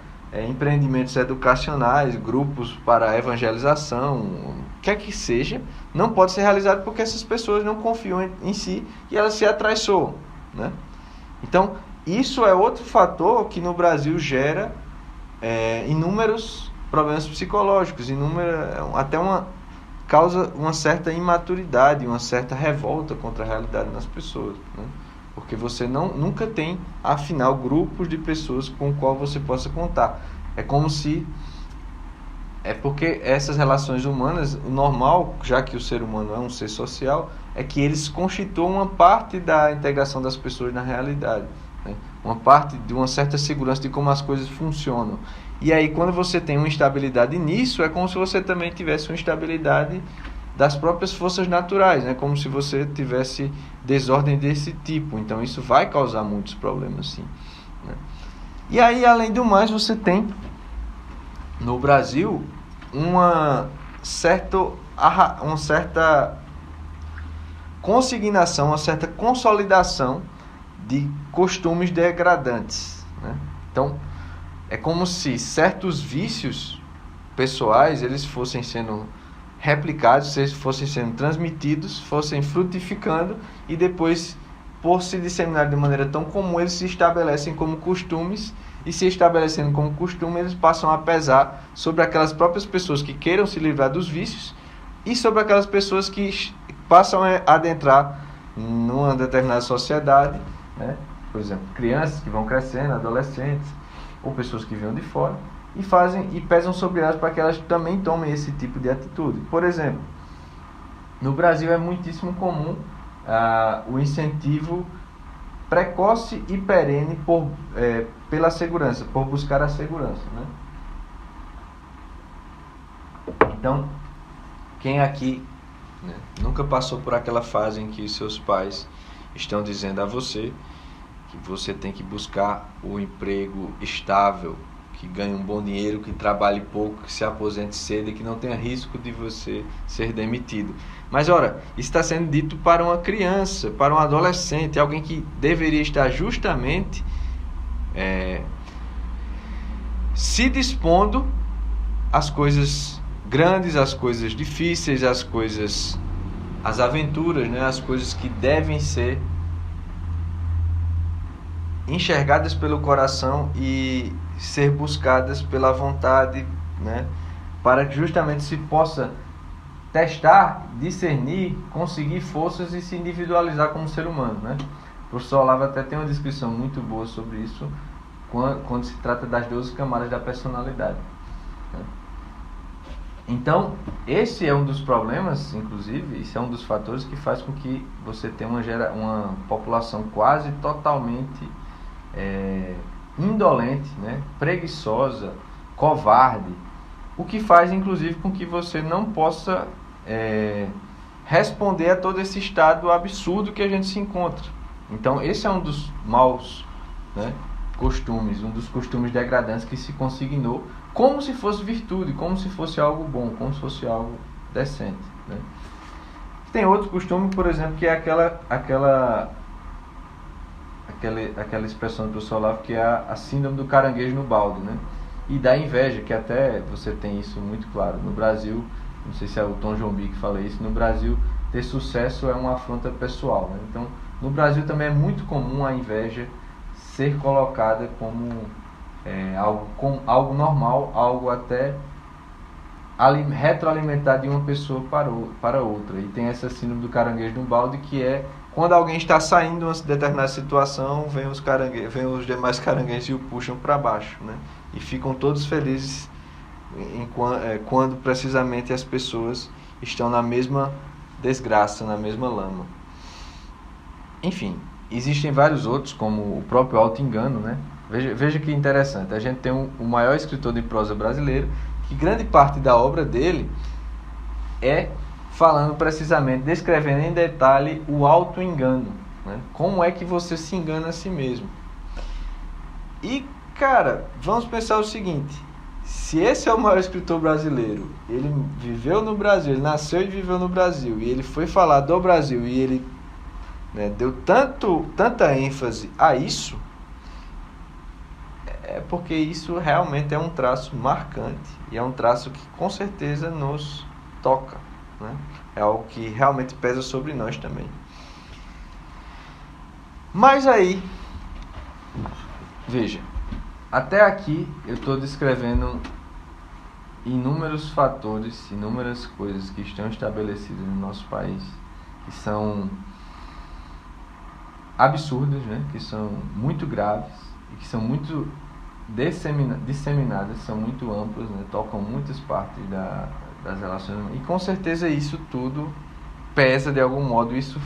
empreendimentos educacionais, grupos para evangelização, o que é que seja, não pode ser realizado porque essas pessoas não confiam em si e elas se atraiçoam, né? Então, isso é outro fator que no Brasil gera inúmeros problemas psicológicos, até uma causa uma certa imaturidade, uma certa revolta contra a realidade nas pessoas, né? Porque você nunca tem, afinal, grupos de pessoas com o qual você possa contar. É porque essas relações humanas, o normal, já que o ser humano é um ser social, é que eles constituam uma parte da integração das pessoas na realidade, né? Uma parte de uma certa segurança de como as coisas funcionam. E aí, quando você tem uma instabilidade nisso, é como se você também tivesse uma instabilidade das próprias forças naturais, né? Como se você tivesse desordem desse tipo. Então, isso vai causar muitos problemas, sim, né? E aí, além do mais, você tem no Brasil uma certa consignação, uma certa consolidação de costumes degradantes, né? Então, é como se certos vícios pessoais eles fossem sendo replicados, eles fossem sendo transmitidos, fossem frutificando e depois, por se disseminarem de maneira tão comum, eles se estabelecem como costumes e, se estabelecendo como costume, eles passam a pesar sobre aquelas próprias pessoas que queiram se livrar dos vícios e sobre aquelas pessoas que passam a adentrar numa determinada sociedade, né? Por exemplo, crianças que vão crescendo, adolescentes, ou pessoas que vêm de fora, e pesam sobre elas para que elas também tomem esse tipo de atitude. Por exemplo, no Brasil é muitíssimo comum o incentivo precoce e perene pela segurança, por buscar a segurança, né? Então, quem aqui, né, nunca passou por aquela fase em que seus pais estão dizendo a você que você tem que buscar um emprego estável, que ganhe um bom dinheiro, que trabalhe pouco, que se aposente cedo e que não tenha risco de você ser demitido. Mas, ora, isso está sendo dito para uma criança, para um adolescente, alguém que deveria estar justamente se dispondo às coisas grandes, às coisas difíceis, às aventuras, né? As coisas que devem ser enxergadas pelo coração e ser buscadas pela vontade, né? Para que justamente se possa testar, discernir, conseguir forças e se individualizar como ser humano, né? O professor Olavo até tem uma descrição muito boa sobre isso quando se trata das 12 camadas da personalidade, né? Então, esse é um dos problemas, inclusive, esse é um dos fatores que faz com que você tenha uma população quase totalmente indolente, né? Preguiçosa, covarde, o que faz, inclusive, com que você não possa responder a todo esse estado absurdo que a gente se encontra. Então, esse é um dos maus, né, costumes, um dos costumes degradantes que se consignou como se fosse virtude, como se fosse algo bom, como se fosse algo decente, né? Tem outro costume, por exemplo, que é aquela expressão do professor Olavo, que é a síndrome do caranguejo no balde, né? E da inveja, que até você tem isso muito claro. No Brasil, não sei se é o Tom Jobim que fala isso, no Brasil ter sucesso é uma afronta pessoal, né? Então, no Brasil também é muito comum a inveja ser colocada como algo normal, algo até retroalimentar de uma pessoa para outra. E tem essa síndrome do caranguejo no balde, que é quando alguém está saindo de uma determinada situação, vem os demais caranguejos e o puxam para baixo, né? E ficam todos felizes quando precisamente as pessoas estão na mesma desgraça, na mesma lama. Enfim, existem vários outros, como o próprio auto-engano, né? Veja que interessante, a gente tem o maior escritor de prosa brasileiro, que grande parte da obra dele é falando precisamente, descrevendo em detalhe o auto-engano, né? Como é que você se engana a si mesmo. E, cara, vamos pensar o seguinte: se esse é o maior escritor brasileiro, ele viveu no Brasil, ele nasceu e viveu no Brasil, e ele foi falar do Brasil, e ele, né, deu tanta ênfase a isso, é porque isso realmente é um traço marcante, e é um traço que com certeza nos toca, né? É algo que realmente pesa sobre nós também. Mas aí, veja, até aqui eu estou descrevendo inúmeros fatores, inúmeras coisas que estão estabelecidas no nosso país, que são absurdas, né? Que são muito graves e que são muito disseminadas, são muito amplas, né? Tocam muitas partes das relações, e com certeza isso tudo pesa de algum modo, isso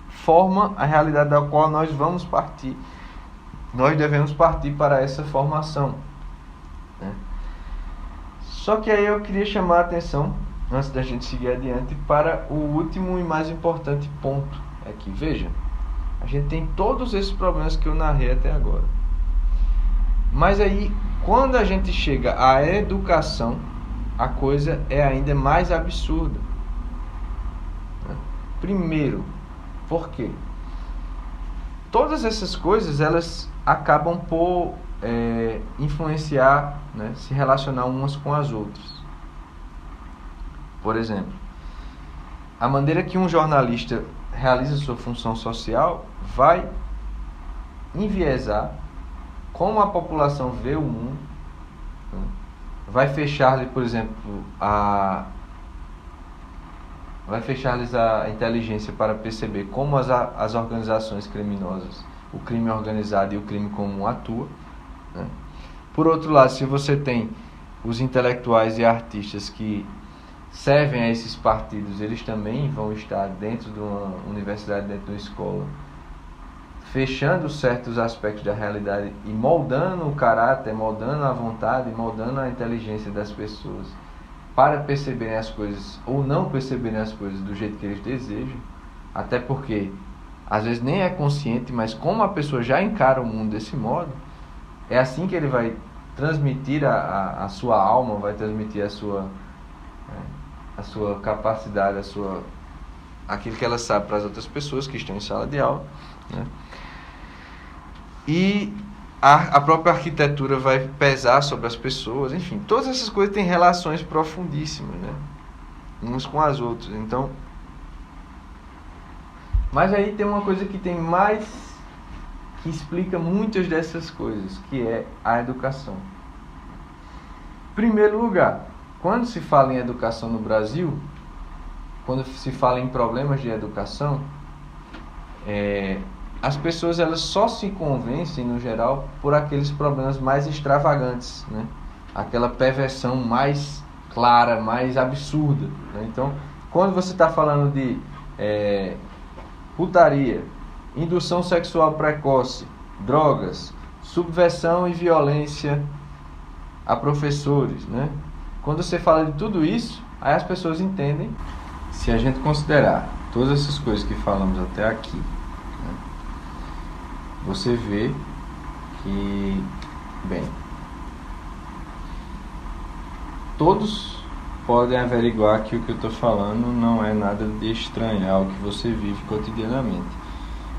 forma a realidade da qual nós devemos partir para essa formação, né? Só que aí eu queria chamar a atenção, antes da gente seguir adiante, para o último e mais importante ponto. É que, veja, a gente tem todos esses problemas que eu narrei até agora. Mas aí, quando a gente chega à educação, a coisa é ainda mais absurda. Primeiro, por quê? Todas essas coisas, elas acabam por influenciar, né, se relacionar umas com as outras. Por exemplo, a maneira que um jornalista realiza sua função social vai enviesar como a população vê o mundo, né? Vai fechar-lhe, por exemplo, vai fechar-lhes a inteligência para perceber como as organizações criminosas, o crime organizado e o crime comum atuam, né? Por outro lado, se você tem os intelectuais e artistas que servem a esses partidos, eles também vão estar dentro de uma universidade, dentro de uma escola, fechando certos aspectos da realidade e moldando o caráter, moldando a vontade, moldando a inteligência das pessoas para perceberem as coisas ou não perceberem as coisas do jeito que eles desejam, até porque às vezes nem é consciente, mas como a pessoa já encara o mundo desse modo, é assim que ele vai transmitir a sua alma, vai transmitir a sua capacidade, aquilo que ela sabe para as outras pessoas que estão em sala de aula, né? E a própria arquitetura vai pesar sobre as pessoas, enfim, todas essas coisas têm relações profundíssimas, né? Umas com as outras. Então, mas aí tem uma coisa que que explica muitas dessas coisas, que é a educação. Em primeiro lugar, quando se fala em educação no Brasil, quando se fala em problemas de educação, as pessoas elas só se convencem, no geral, por aqueles problemas mais extravagantes, né? Aquela perversão mais clara, mais absurda, né? Então, quando você está falando de putaria, indução sexual precoce, drogas, subversão e violência a professores, né? Quando você fala de tudo isso, aí as pessoas entendem. Se a gente considerar todas essas coisas que falamos até aqui, né, você vê que, bem, todos podem averiguar que o que eu estou falando não é nada de estranho, é algo que você vive cotidianamente.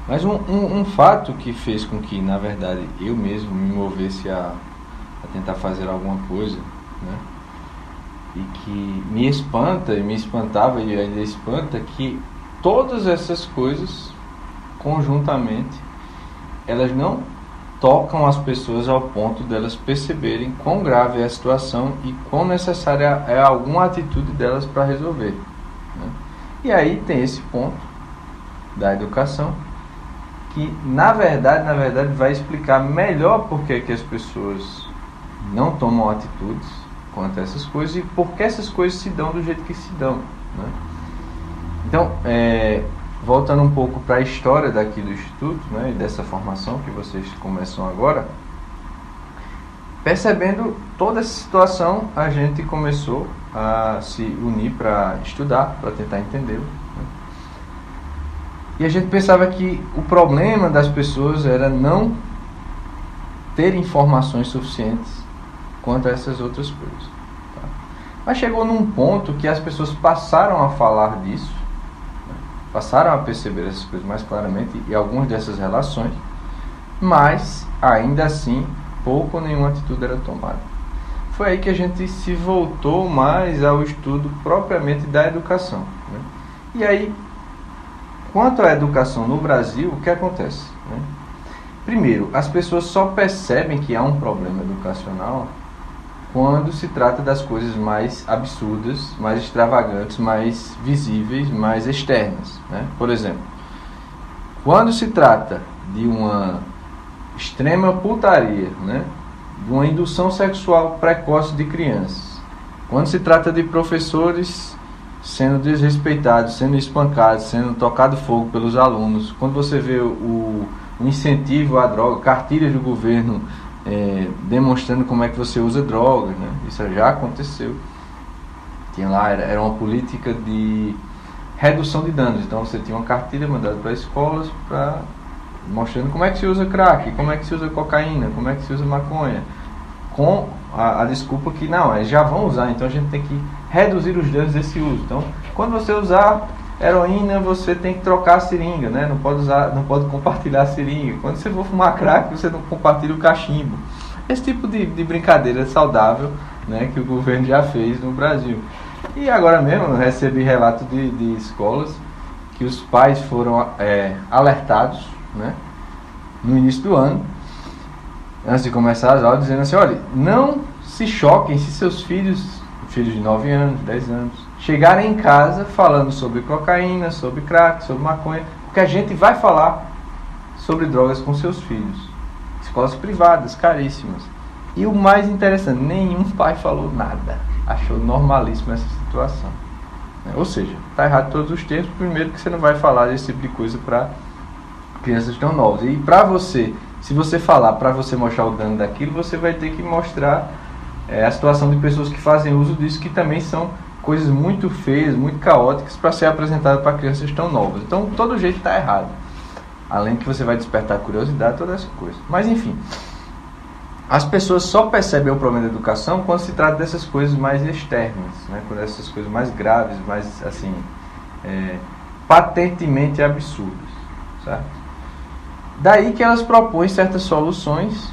Mas um fato que fez com que, na verdade, eu mesmo me movesse a tentar fazer alguma coisa, né, e que me espanta, e me espantava e ainda espanta, que todas essas coisas, conjuntamente, elas não tocam as pessoas ao ponto delas perceberem quão grave é a situação e quão necessária é alguma atitude delas para resolver, né? E aí tem esse ponto da educação, que na verdade vai explicar melhor por que as pessoas não tomam atitudes quanto a essas coisas e por que essas coisas se dão do jeito que se dão, né? Então, voltando um pouco para a história daqui do Instituto, né, e dessa formação que vocês começam agora, percebendo toda essa situação, a gente começou a se unir para estudar, para tentar entender, né? E a gente pensava que o problema das pessoas era não ter informações suficientes quanto a essas outras coisas, tá? Mas chegou num ponto que as pessoas passaram a falar disso, né? Passaram a perceber essas coisas mais claramente e algumas dessas relações, mas ainda assim pouco ou nenhuma atitude era tomada. Foi aí que a gente se voltou mais ao estudo propriamente da educação, né? E aí, quanto à educação no Brasil, o que acontece, né? Primeiro, as pessoas só percebem que há um problema educacional quando se trata das coisas mais absurdas, mais extravagantes, mais visíveis, mais externas, né? Por exemplo, quando se trata de uma extrema putaria, né? De uma indução sexual precoce de crianças, quando se trata de professores sendo desrespeitados, sendo espancados, sendo tocado fogo pelos alunos, quando você vê o incentivo à droga, cartilhas do governo demonstrando como é que você usa drogas, né? Isso já aconteceu. Tinha lá, era uma política de redução de danos. Então você tinha uma cartilha mandada para escolas mostrando como é que se usa crack, como é que se usa cocaína, como é que se usa maconha, com a desculpa que não, eles já vão usar, então a gente tem que reduzir os danos desse uso. Então, quando você usar heroína, você tem que trocar a seringa, né? Não pode compartilhar a seringa. Quando você for fumar crack, você não compartilha o cachimbo. Esse tipo de brincadeira saudável, né, que o governo já fez no Brasil. E agora mesmo eu recebi relato de escolas que os pais foram alertados, né, no início do ano, antes de começar as aulas, dizendo assim: olha, não se choquem se seus filhos de 9 anos, 10 anos, chegarem em casa falando sobre cocaína, sobre crack, sobre maconha, porque a gente vai falar sobre drogas com seus filhos. Escolas privadas, caríssimas. E o mais interessante, nenhum pai falou nada. Achou normalíssima essa situação. Ou seja, está errado todos os tempos. Primeiro que você não vai falar desse tipo de coisa para crianças tão novas. E para você, se você falar para você mostrar o dano daquilo, você vai ter que mostrar a situação de pessoas que fazem uso disso, que também são coisas muito feias, muito caóticas para ser apresentado para crianças tão novas. Então, todo jeito está errado. Além que você vai despertar curiosidade, toda essa coisa. Mas, enfim, as pessoas só percebem o problema da educação quando se trata dessas coisas mais externas, né? Quando essas coisas mais graves, mais, assim, patentemente absurdas, certo? Daí que elas propõem certas soluções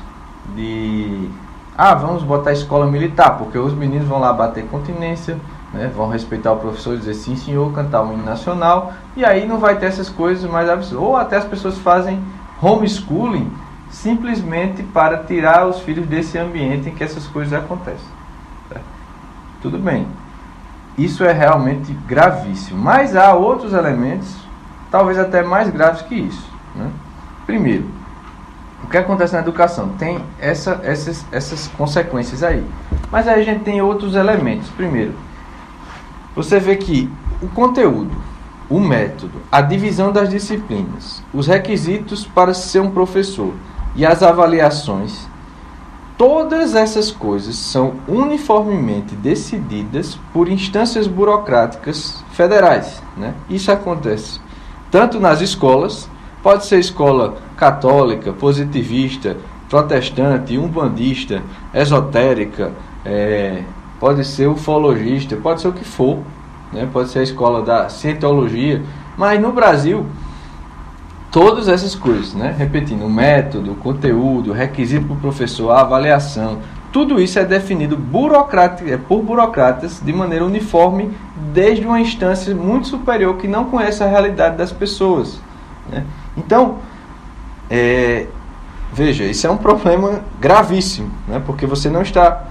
de... vamos botar a escola militar, porque os meninos vão lá bater continência, né, vão respeitar o professor, dizer sim senhor, cantar o hino nacional, e aí não vai ter essas coisas mais absurdas. Ou até as pessoas fazem homeschooling simplesmente para tirar os filhos desse ambiente em que essas coisas acontecem. Certo? Tudo bem, isso é realmente gravíssimo, mas há outros elementos, talvez até mais graves que isso, né? Primeiro, o que acontece na educação? Tem essas consequências aí. Mas aí a gente tem outros elementos. Primeiro, você vê que o conteúdo, o método, a divisão das disciplinas, os requisitos para ser um professor e as avaliações, todas essas coisas são uniformemente decididas por instâncias burocráticas federais, né? Isso acontece tanto nas escolas. Pode ser escola católica, positivista, protestante, umbandista, esotérica, pode ser ufologista, pode ser o que for, né? Pode ser a escola da cientologia, mas no Brasil, todas essas coisas, né? Repetindo, o método, o conteúdo, o requisito para o professor, a avaliação, tudo isso é definido por burocratas de maneira uniforme, desde uma instância muito superior que não conhece a realidade das pessoas, né? Então, veja, isso é um problema gravíssimo, né? Porque você não está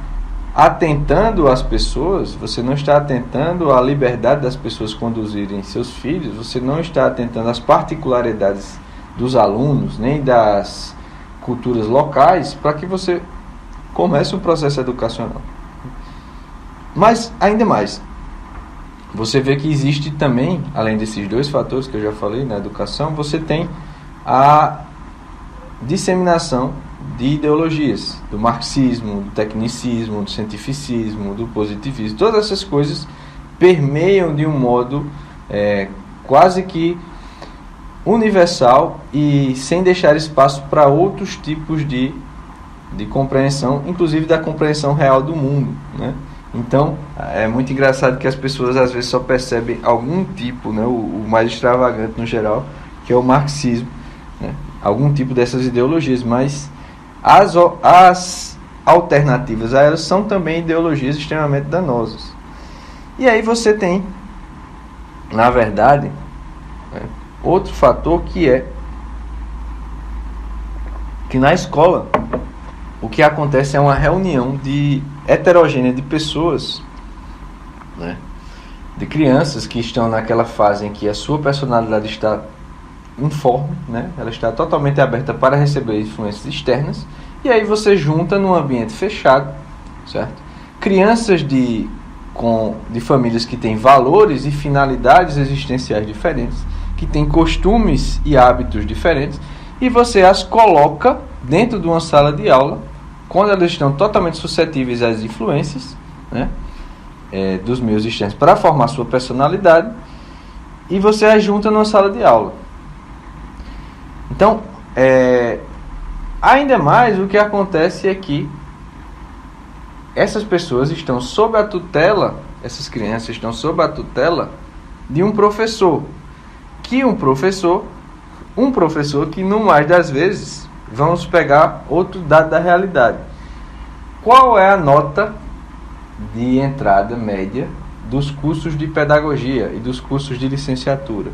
atentando às pessoas, você não está atentando à liberdade das pessoas conduzirem seus filhos, você não está atentando às particularidades dos alunos, nem das culturas locais, para que você comece um processo educacional. Mas, ainda mais, você vê que existe também, além desses dois fatores que eu já falei na educação, você tem a disseminação de ideologias, do marxismo, do tecnicismo, do cientificismo, do positivismo. Todas essas coisas permeiam de um modo quase que universal e sem deixar espaço para outros tipos de compreensão, inclusive da compreensão real do mundo, né? Então, é muito engraçado que as pessoas às vezes só percebem algum tipo, né, o mais extravagante no geral, que é o marxismo, né, algum tipo dessas ideologias, mas as alternativas a elas são também ideologias extremamente danosas. E aí você tem, na verdade, né, outro fator que é que na escola o que acontece é uma reunião heterogênea de pessoas, né? De crianças que estão naquela fase em que a sua personalidade está informe, né? Ela está totalmente aberta para receber influências externas, e aí você junta num ambiente fechado, certo? Crianças de famílias que têm valores e finalidades existenciais diferentes, que têm costumes e hábitos diferentes, e você as coloca dentro de uma sala de aula, quando elas estão totalmente suscetíveis às influências, né, dos meios externos para formar sua personalidade, e você as junta numa sala de aula. Então, ainda mais, o que acontece é que essas pessoas estão sob a tutela, essas crianças estão sob a tutela de um professor, um professor que, no mais das vezes, vamos pegar outro dado da realidade. Qual é a nota de entrada média dos cursos de pedagogia e dos cursos de licenciatura?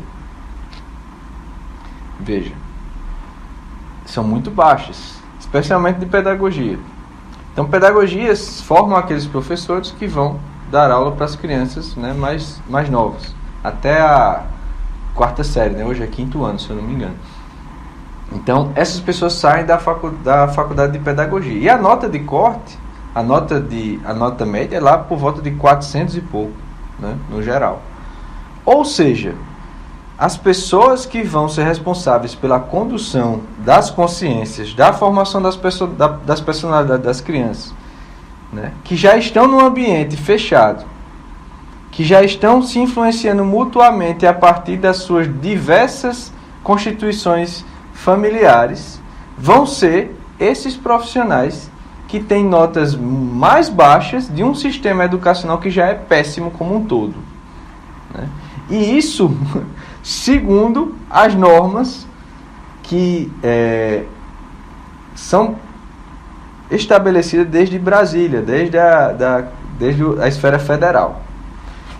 Veja, são muito baixas, especialmente de pedagogia. Então, pedagogias formam aqueles professores que vão dar aula para as crianças, né, mais novas, até a quarta série, né? Hoje é quinto ano, se eu não me engano. Então, essas pessoas saem da faculdade de pedagogia. E a nota de corte, a nota média é lá por volta de 400 e pouco, né, no geral. Ou seja, as pessoas que vão ser responsáveis pela condução das consciências, da formação das personalidades das crianças, né, que já estão num ambiente fechado, que já estão se influenciando mutuamente a partir das suas diversas constituições familiares, vão ser esses profissionais que têm notas mais baixas de um sistema educacional que já é péssimo como um todo, né? E isso, segundo as normas que são estabelecidas desde Brasília, desde a esfera federal.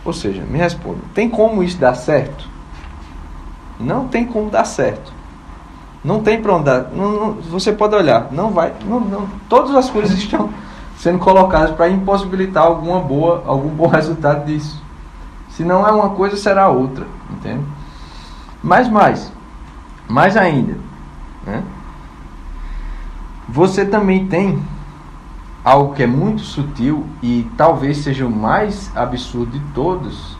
Ou seja, me responda, tem como isso dar certo? Não tem como dar certo. Não tem para onde dar. Você pode olhar, não vai. Todas as coisas estão sendo colocadas para impossibilitar algum bom resultado disso. Se não é uma coisa, será outra. Entende? Mas mais ainda, né? Você também tem algo que é muito sutil e talvez seja o mais absurdo de todas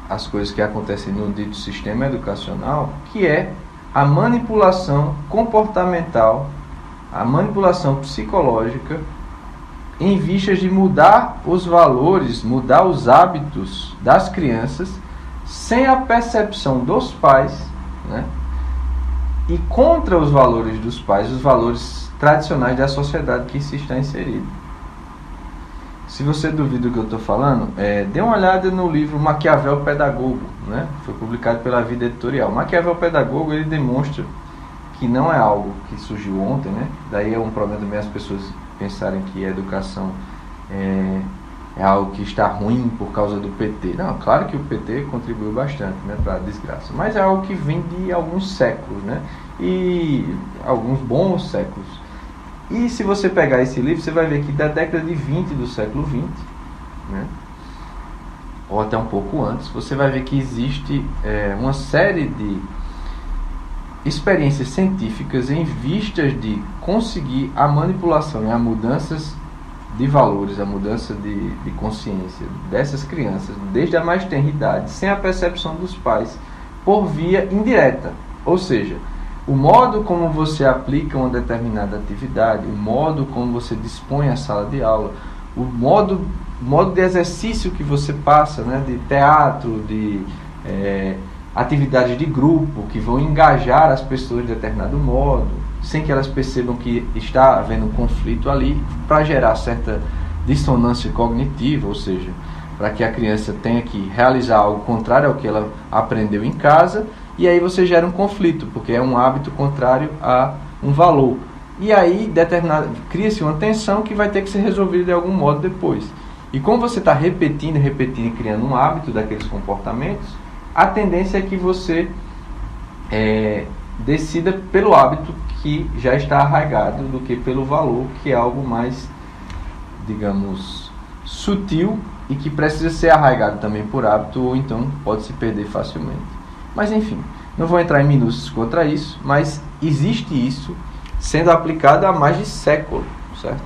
as coisas que acontecem no dito sistema educacional, que é a manipulação comportamental, a manipulação psicológica, em vistas de mudar os valores, mudar os hábitos das crianças, sem a percepção dos pais, né? E contra os valores dos pais, os valores tradicionais da sociedade que se está inserido. Se você duvida do que eu estou falando, dê uma olhada no livro Maquiavel Pedagogo, né? Foi publicado pela Vida Editorial. Maquiavel Pedagogo, ele demonstra que não é algo que surgiu ontem, né? Daí é um problema também as pessoas pensarem que a educação é algo que está ruim por causa do PT. Não, claro que o PT contribuiu bastante, né, para a desgraça, mas é algo que vem de alguns séculos, né? E alguns bons séculos. E se você pegar esse livro, você vai ver que da década de 20 do século 20, né, ou até um pouco antes, você vai ver que existe uma série de experiências científicas em vistas de conseguir a manipulação e a mudanças de valores, a mudança de consciência dessas crianças, desde a mais tenra idade, sem a percepção dos pais, por via indireta. Ou seja, o modo como você aplica uma determinada atividade, o modo como você dispõe a sala de aula, o modo de exercício que você passa, né, de teatro, de atividades de grupo que vão engajar as pessoas de determinado modo, sem que elas percebam que está havendo um conflito ali, para gerar certa dissonância cognitiva, ou seja, para que a criança tenha que realizar algo contrário ao que ela aprendeu em casa, e aí você gera um conflito, porque é um hábito contrário a um valor. E aí cria-se uma tensão que vai ter que ser resolvida de algum modo depois. E como você está repetindo e criando um hábito daqueles comportamentos, a tendência é que você decida pelo hábito que já está arraigado do que pelo valor, que é algo mais, digamos, sutil e que precisa ser arraigado também por hábito, ou então pode se perder facilmente. Mas enfim, não vou entrar em minúcias contra isso, mas existe isso sendo aplicado há mais de século, certo?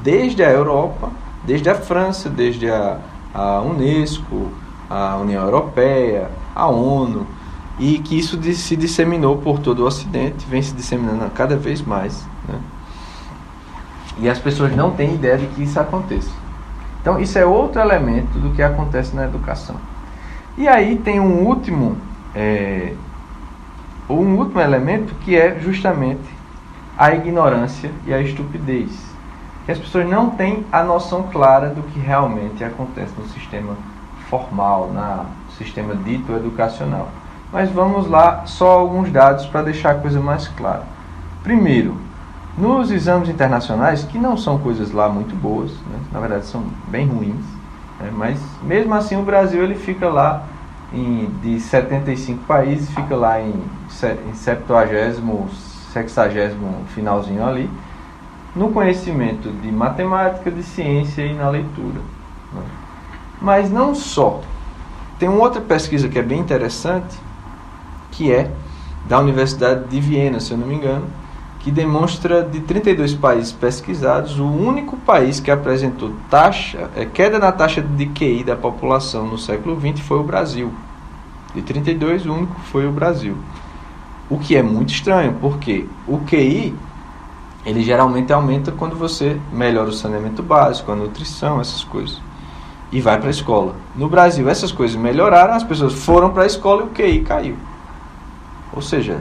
Desde a Europa, desde a França, desde a Unesco, a União Europeia, a ONU, e que isso se disseminou por todo o Ocidente, vem se disseminando cada vez mais, né? E as pessoas não têm ideia de que isso aconteça. Então isso é outro elemento do que acontece na educação. E aí tem um último elemento, que é justamente a ignorância e a estupidez. Que as pessoas não têm a noção clara do que realmente acontece no sistema formal, no sistema dito educacional. Mas vamos lá, só alguns dados para deixar a coisa mais clara. Primeiro, nos exames internacionais, que não são coisas lá muito boas, né? Na verdade são bem ruins, né? Mas mesmo assim o Brasil ele fica lá de 75 países, fica lá em 70º, 60º finalzinho ali, no conhecimento de matemática, de ciência e na leitura, né? Mas não só. Tem uma outra pesquisa que é bem interessante, que é da Universidade de Viena, se eu não me engano, que demonstra de 32 países pesquisados, o único país que apresentou queda na taxa de QI da população no século XX foi o Brasil. De 32, o único foi o Brasil. O que é muito estranho, porque o QI, ele geralmente aumenta quando você melhora o saneamento básico, a nutrição, essas coisas, e vai para a escola. No Brasil, essas coisas melhoraram, as pessoas foram para a escola e o QI caiu. Ou seja,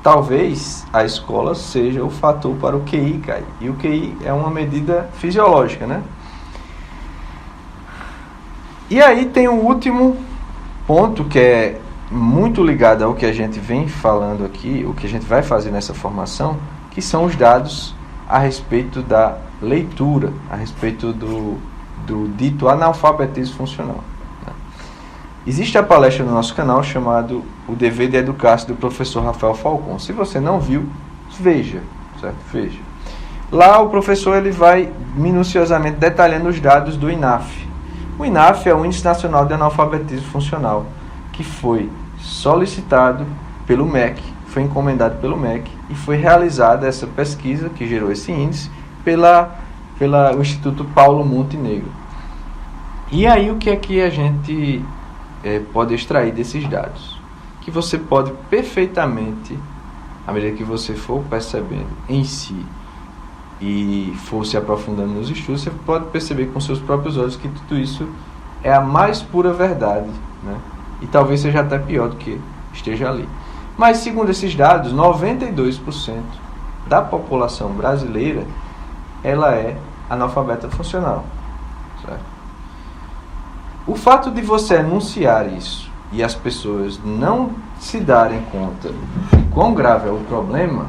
talvez a escola seja o fator para o QI cair. E o QI é uma medida fisiológica, né? E aí tem o último ponto, que é muito ligado ao que a gente vem falando aqui, o que a gente vai fazer nessa formação, que são os dados a respeito da leitura, a respeito do dito analfabetismo funcional. Existe a palestra no nosso canal chamado O Dever de Educar-se, do professor Rafael Falcon. Se você não viu, veja, certo? Veja. Lá o professor ele vai minuciosamente detalhando os dados do INAF. O INAF é o Índice Nacional de Analfabetismo Funcional, que foi solicitado pelo MEC, foi encomendado pelo MEC e foi realizada essa pesquisa que gerou esse índice pelo Instituto Paulo Montenegro. E aí o que é que a gente pode extrair desses dados? Que você pode perfeitamente, à medida que você for percebendo em si e for se aprofundando nos estudos, você pode perceber com seus próprios olhos que tudo isso é a mais pura verdade, né? E talvez seja até pior do que esteja ali. Mas segundo esses dados, 92% da população brasileira ela é analfabeta funcional, certo? O fato de você anunciar isso e as pessoas não se darem conta de quão grave é o problema,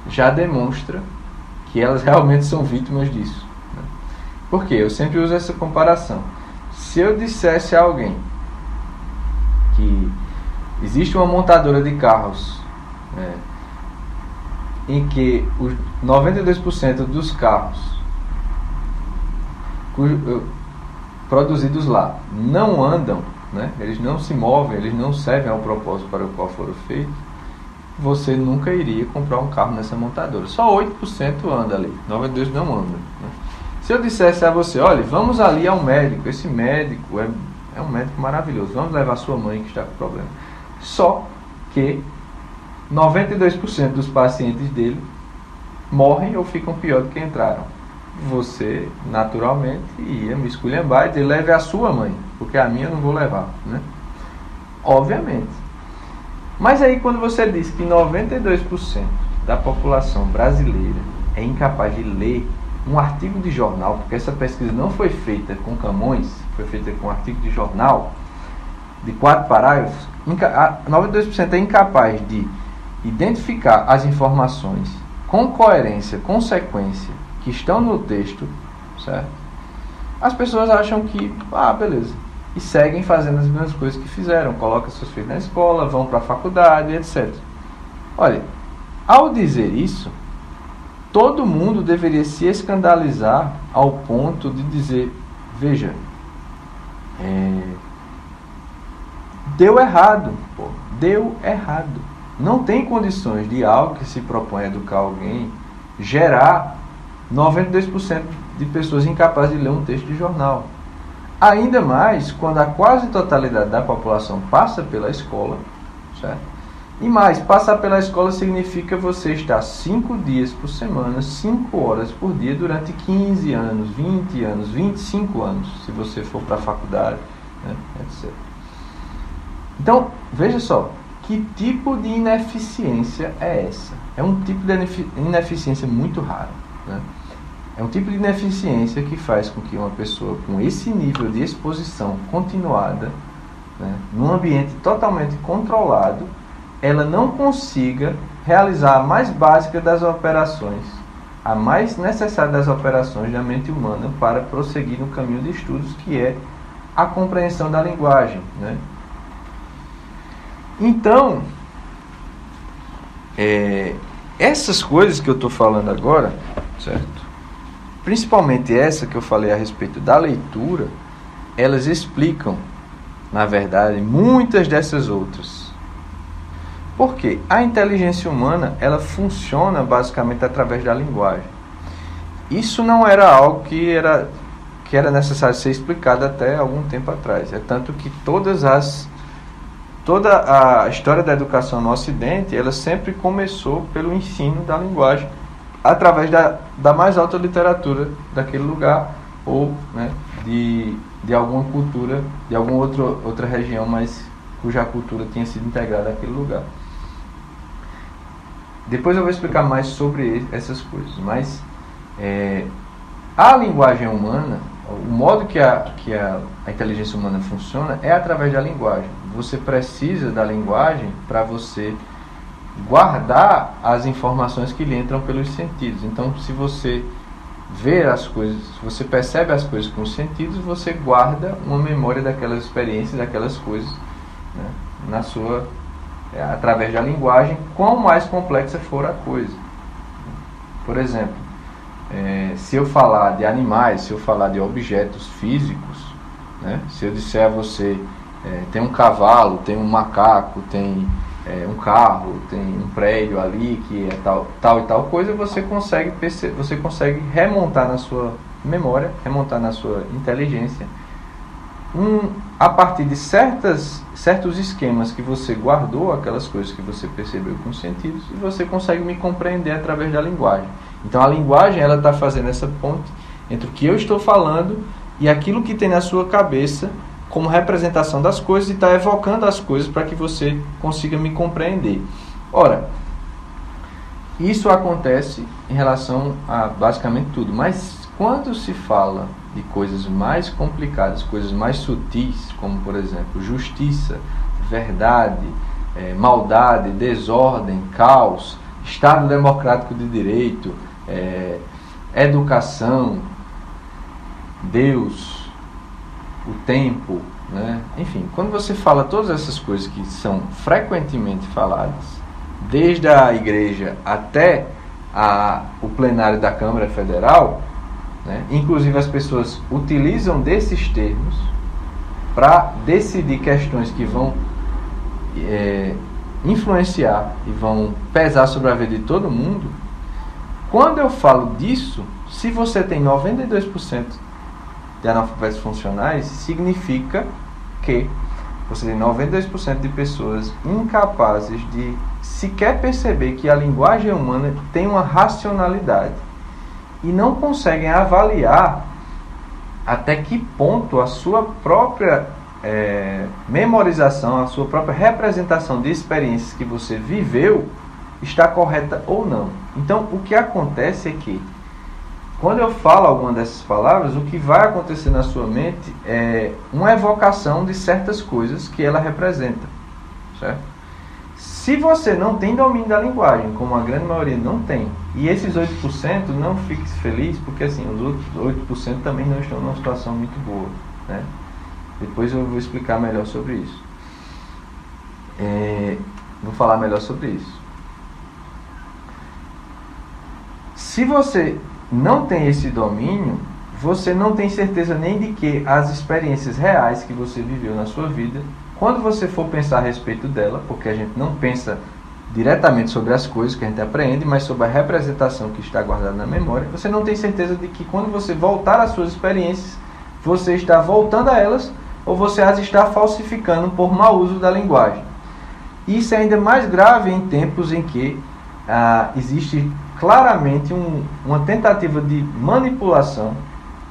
já demonstra que elas realmente são vítimas disso, né? Por quê? Eu sempre uso essa comparação. Se eu dissesse a alguém que existe uma montadora de carros, né, em que os 92% dos carros produzidos lá não andam, né, eles não se movem, eles não servem ao propósito para o qual foram feitos, você nunca iria comprar um carro nessa montadora. Só 8% anda ali, 92% não anda, né? Se eu dissesse a você, olha, vamos ali ao médico, esse médico é um médico maravilhoso, vamos levar sua mãe que está com problema. Só que 92% dos pacientes dele morrem ou ficam pior do que entraram. Você, naturalmente, ia me esculhambar e dizer, leve a sua mãe, porque a minha eu não vou levar, né? Obviamente. Mas aí quando você diz que 92% da população brasileira é incapaz de ler um artigo de jornal, porque essa pesquisa não foi feita com Camões, foi feita com um artigo de jornal de 4 parágrafos, 92% é incapaz de identificar as informações com coerência, consequência, que estão no texto, certo? As pessoas acham que, beleza, e seguem fazendo as mesmas coisas que fizeram, colocam seus filhos na escola, vão para a faculdade, etc. Olha, Ao dizer isso, todo mundo deveria se escandalizar ao ponto de dizer, veja, deu errado, pô, deu errado. Não tem condições de algo que se propõe a educar alguém gerar 92% de pessoas incapazes de ler um texto de jornal. Ainda mais quando a quase totalidade da população passa pela escola, certo? E mais, passar pela escola significa você estar 5 dias por semana, 5 horas por dia, durante 15 anos, 20 anos, 25 anos, se você for para a faculdade, né, etc. Então, veja só, que tipo de ineficiência é essa? É um tipo de ineficiência muito raro, né? É um tipo de ineficiência que faz com que uma pessoa com esse nível de exposição continuada, né, num ambiente totalmente controlado, ela não consiga realizar a mais básica das operações, a mais necessária das operações da mente humana para prosseguir no caminho de estudos, que é a compreensão da linguagem, né? Então, essas coisas que eu estou falando agora, certo? Principalmente essa que eu falei a respeito da leitura, elas explicam, na verdade, muitas dessas outras. Porque a inteligência humana, ela funciona basicamente através da linguagem. Isso não era algo que era necessário ser explicado até algum tempo atrás. É tanto que toda a história da educação no Ocidente, ela sempre começou pelo ensino da linguagem, através da mais alta literatura daquele lugar, ou, né, de alguma cultura, de alguma outra região, mas cuja cultura tinha sido integrada àquele lugar. Depois eu vou explicar mais sobre essas coisas, mas a linguagem humana, o modo que a inteligência humana funciona é através da linguagem. Você precisa da linguagem para você guardar as informações que lhe entram pelos sentidos. Então, se você vê as coisas, se você percebe as coisas com os sentidos, você guarda uma memória daquelas experiências, daquelas coisas, né, através da linguagem, quão mais complexa for a coisa. Por exemplo, se eu falar de animais, se eu falar de objetos físicos, né, se eu disser a você, tem um cavalo, tem um macaco, tem um carro, tem um prédio ali que é tal e tal coisa, você consegue remontar na sua memória, remontar na sua inteligência, a partir de certos esquemas que você guardou, aquelas coisas que você percebeu com os sentidos, e você consegue me compreender através da linguagem. Então a linguagem, ela está fazendo essa ponte entre o que eu estou falando e aquilo que tem na sua cabeça como representação das coisas, e está evocando as coisas para que você consiga me compreender. Ora, isso acontece em relação a basicamente tudo, mas quando se fala de coisas mais complicadas, coisas mais sutis, como por exemplo justiça, verdade, maldade, desordem, caos, Estado democrático de direito, educação, Deus, o tempo, né? Enfim, quando você fala todas essas coisas que são frequentemente faladas, desde a igreja até o plenário da Câmara Federal, né? Inclusive as pessoas utilizam desses termos para decidir questões que vão influenciar e vão pesar sobre a vida de todo mundo. Quando eu falo disso, se você tem 92% de analfabetos funcionais, significa que você tem 92% de pessoas incapazes de sequer perceber que a linguagem humana tem uma racionalidade e não conseguem avaliar até que ponto a sua própria memorização, a sua própria representação de experiências que você viveu está correta ou não. Então, o que acontece é que quando eu falo alguma dessas palavras, o que vai acontecer na sua mente é uma evocação de certas coisas que ela representa, certo? Se você não tem domínio da linguagem, como a grande maioria não tem, e esses 8%, não fique feliz, porque assim, os outros 8% também não estão numa situação muito boa, né? Depois eu vou explicar melhor sobre isso. Vou falar melhor sobre isso. Se você não tem esse domínio, você não tem certeza nem de que as experiências reais que você viveu na sua vida, quando você for pensar a respeito dela, porque a gente não pensa diretamente sobre as coisas que a gente aprende, mas sobre a representação que está guardada na memória, você não tem certeza de que quando você voltar às suas experiências, você está voltando a elas ou você as está falsificando por mau uso da linguagem. Isso é ainda mais grave em tempos em que existe claramente uma tentativa de manipulação,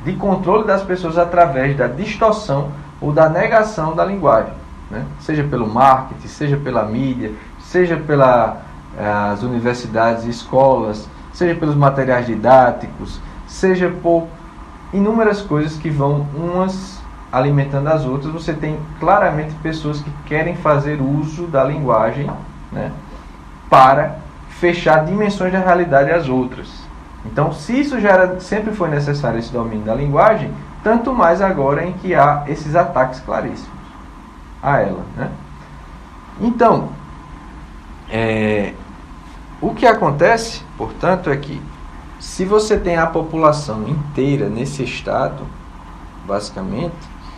de controle das pessoas através da distorção ou da negação da linguagem, né? Seja pelo marketing, seja pela mídia, seja pelas universidades e escolas, seja pelos materiais didáticos, seja por inúmeras coisas que vão umas alimentando as outras. Você tem claramente pessoas que querem fazer uso da linguagem, né, para fechar dimensões da realidade às outras. Então, se isso sempre foi necessário, esse domínio da linguagem, tanto mais agora em que há esses ataques claríssimos a ela, né? Então, o que acontece, portanto, é que se você tem a população inteira nesse estado, basicamente,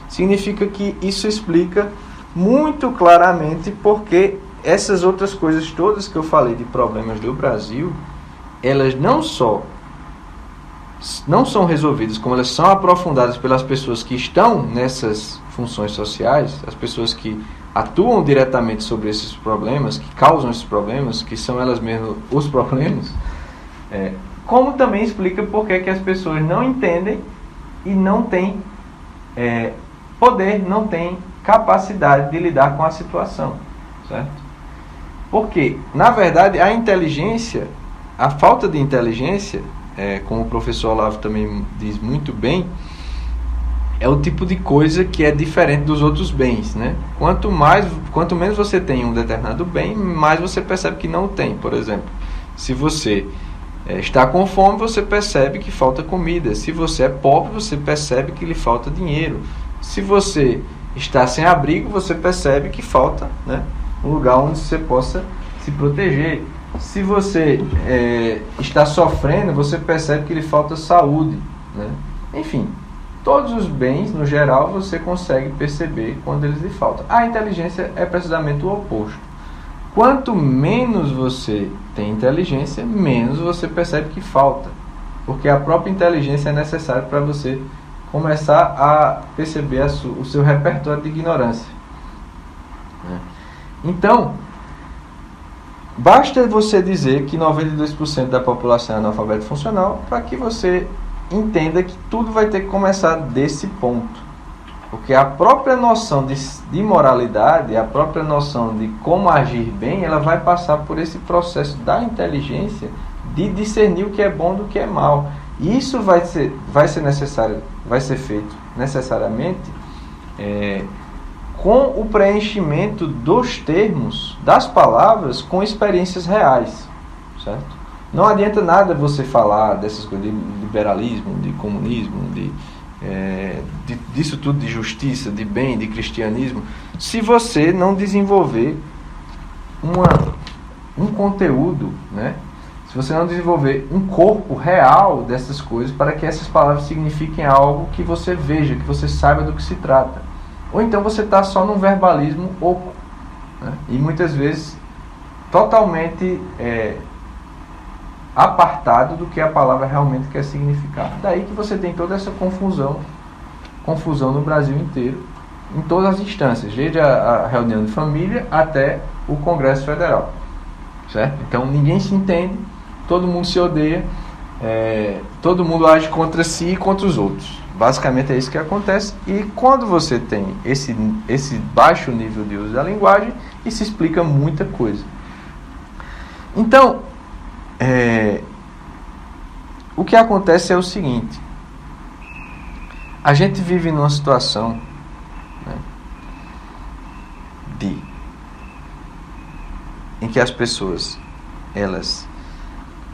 significa que isso explica muito claramente porque essas outras coisas todas que eu falei de problemas do Brasil, elas não só não são resolvidas, como elas são aprofundadas pelas pessoas que estão nessas funções sociais, as pessoas que atuam diretamente sobre esses problemas, que causam esses problemas, que são elas mesmas os problemas, como também explica por que as pessoas não entendem e não têm poder, não têm capacidade de lidar com a situação, certo? Porque, na verdade, a inteligência, a falta de inteligência, como o professor Olavo também diz muito bem, é o tipo de coisa que é diferente dos outros bens, né? Quanto menos você tem um determinado bem, mais você percebe que não tem. Por exemplo, se você está com fome, você percebe que falta comida. Se você é pobre, você percebe que lhe falta dinheiro. Se você está sem abrigo, você percebe que falta, né, um lugar onde você possa se proteger. Se você está sofrendo, você percebe que lhe falta saúde, né? Enfim, todos os bens, no geral, você consegue perceber quando eles lhe faltam. A inteligência é precisamente o oposto. Quanto menos você tem inteligência, menos você percebe que falta. Porque a própria inteligência é necessária para você começar a perceber o seu repertório de ignorância. Então, basta você dizer que 92% da população é analfabeto funcional para que você entenda que tudo vai ter que começar desse ponto. Porque a própria noção de moralidade, a própria noção de como agir bem, ela vai passar por esse processo da inteligência de discernir o que é bom do que é mal. E isso vai ser necessário, vai ser feito necessariamente com o preenchimento dos termos, das palavras, com experiências reais, certo? Não adianta nada você falar dessas coisas de liberalismo, de comunismo, disso tudo, de justiça, de bem, de cristianismo, se você não desenvolver um conteúdo, né? Se você não desenvolver um corpo real dessas coisas para que essas palavras signifiquem algo que você veja, que você saiba do que se trata. Ou então você está só num verbalismo oco, né? E muitas vezes totalmente apartado do que a palavra realmente quer significar. Daí que você tem toda essa confusão no Brasil inteiro, em todas as instâncias, desde a reunião de família até o Congresso Federal, certo? Então ninguém se entende, todo mundo se odeia, todo mundo age contra si e contra os outros. Basicamente é isso que acontece. E quando você tem esse baixo nível de uso da linguagem, isso explica muita coisa. Então, o que acontece é o seguinte: a gente vive numa situação, né, em que as pessoas, elas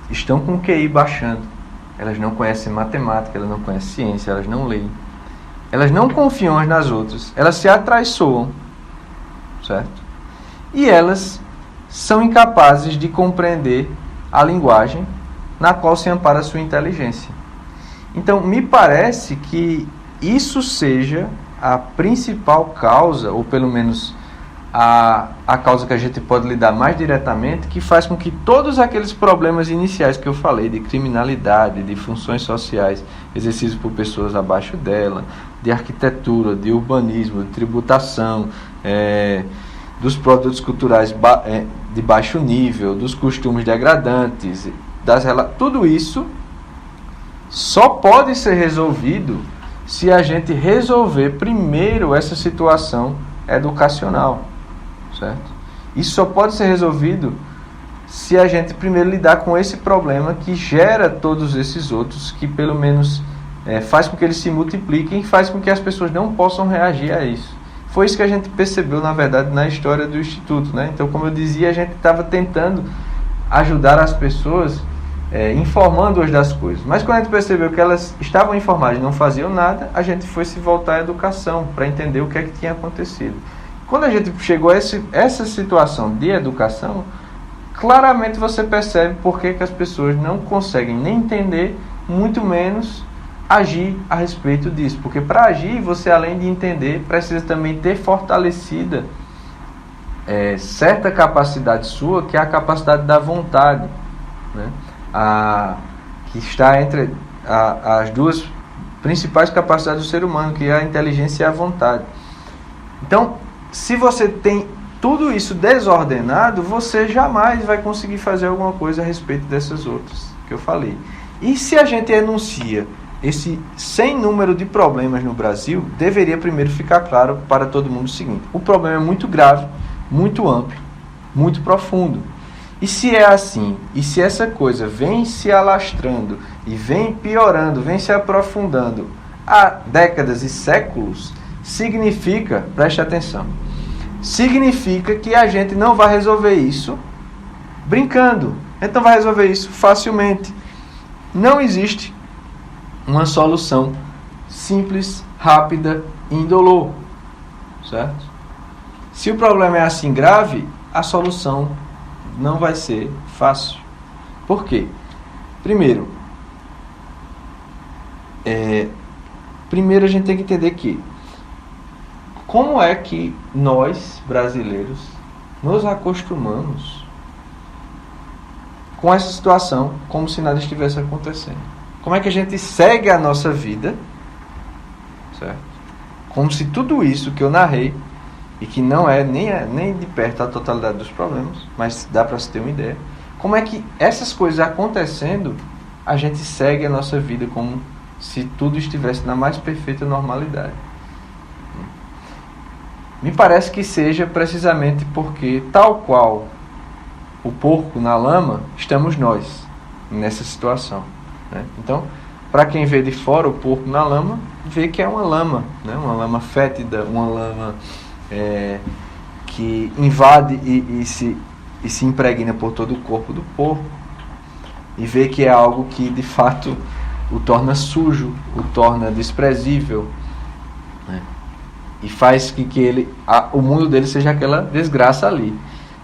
estão com o QI baixando, elas não conhecem matemática, elas não conhecem ciência, elas não leem, elas não confiam umas nas outras, elas se atraiçoam, certo? E elas são incapazes de compreender a linguagem na qual se ampara a sua inteligência. Então, me parece que isso seja a principal causa, ou pelo menos a causa que a gente pode lidar mais diretamente, que faz com que todos aqueles problemas iniciais que eu falei, de criminalidade, de funções sociais exercidas por pessoas abaixo dela, de arquitetura, de urbanismo, de tributação, dos produtos culturais de baixo nível, dos costumes degradantes, tudo isso só pode ser resolvido se a gente resolver primeiro essa situação educacional, certo? Isso só pode ser resolvido se a gente primeiro lidar com esse problema que gera todos esses outros, que pelo menos faz com que eles se multipliquem e faz com que as pessoas não possam reagir a isso. Foi isso que a gente percebeu, na verdade, na história do Instituto, né? Então, como eu dizia, a gente estava tentando ajudar as pessoas, informando-as das coisas. Mas quando a gente percebeu que elas estavam informadas e não faziam nada, a gente foi se voltar à educação para entender o que é que tinha acontecido. Quando a gente chegou a essa situação de educação, claramente você percebe por que as pessoas não conseguem nem entender, muito menos agir a respeito disso. Porque para agir, você além de entender, precisa também ter fortalecida certa capacidade sua, que é a capacidade da vontade, né? Que está entre as duas principais capacidades do ser humano, que é a inteligência e a vontade. Então, se você tem tudo isso desordenado, você jamais vai conseguir fazer alguma coisa a respeito dessas outras que eu falei. E se a gente enuncia esse sem número de problemas no Brasil, deveria primeiro ficar claro para todo mundo o seguinte: o problema é muito grave, muito amplo, muito profundo. E se é assim, e se essa coisa vem se alastrando e vem piorando, vem se aprofundando há décadas e séculos, significa, preste atenção, significa que a gente não vai resolver isso brincando. Então vai resolver isso facilmente. Não existe uma solução simples, rápida, indolor, certo? Se o problema é assim grave, a solução não vai ser fácil. Por quê? Primeiro a gente tem que entender que como é que nós, brasileiros, nos acostumamos com essa situação como se nada estivesse acontecendo. Como é que a gente segue a nossa vida, certo? Como se tudo isso que eu narrei, e que não é nem de perto a totalidade dos problemas, mas dá para se ter uma ideia, como é que essas coisas acontecendo, a gente segue a nossa vida como se tudo estivesse na mais perfeita normalidade. Me parece que seja precisamente porque, tal qual o porco na lama, estamos nós nessa situação, né? Então, para quem vê de fora o porco na lama, vê que é uma lama, né? Uma lama fétida, uma lama que invade e se impregna por todo o corpo do porco, e vê que é algo que de fato o torna sujo, o torna desprezível, né? E faz com que o mundo dele seja aquela desgraça ali.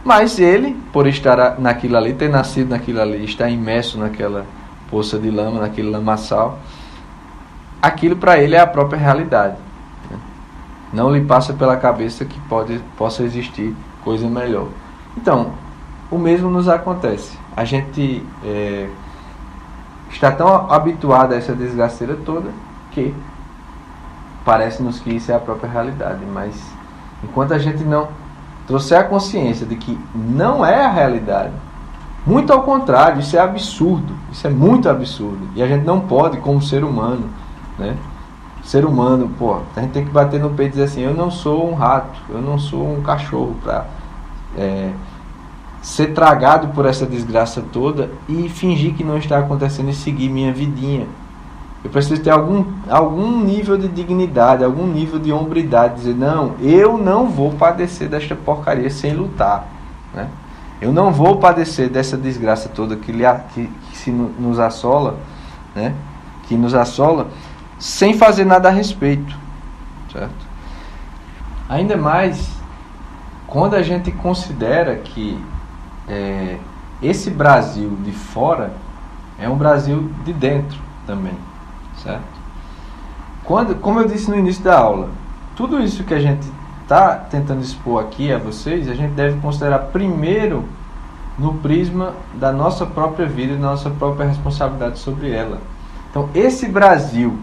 Mas ele, por estar naquilo ali, ter nascido naquilo ali, estar imerso naquela poça de lama, naquele lamaçal, aquilo para ele é a própria realidade. Não lhe passa pela cabeça que possa existir coisa melhor. Então, o mesmo nos acontece. A gente está tão habituado a essa desgraceira toda que parece-nos que isso é a própria realidade. Mas enquanto a gente não trouxer a consciência de que não é a realidade, muito ao contrário, isso é absurdo, isso é muito absurdo. E a gente não pode, como ser humano, né? Ser humano, a gente tem que bater no peito e dizer assim: eu não sou um rato, eu não sou um cachorro para ser tragado por essa desgraça toda e fingir que não está acontecendo e seguir minha vidinha. Eu preciso ter algum nível de dignidade, algum nível de hombridade, dizer: não, eu não vou padecer desta porcaria sem lutar, né? Eu não vou padecer dessa desgraça toda que nos assola, né? Que nos assola, sem fazer nada a respeito, certo? Ainda mais quando a gente considera que esse Brasil de fora é um Brasil de dentro também, certo? Como eu disse no início da aula, tudo isso que a gente está tentando expor aqui a vocês, a gente deve considerar primeiro no prisma da nossa própria vida e da nossa própria responsabilidade sobre ela. Então, esse Brasil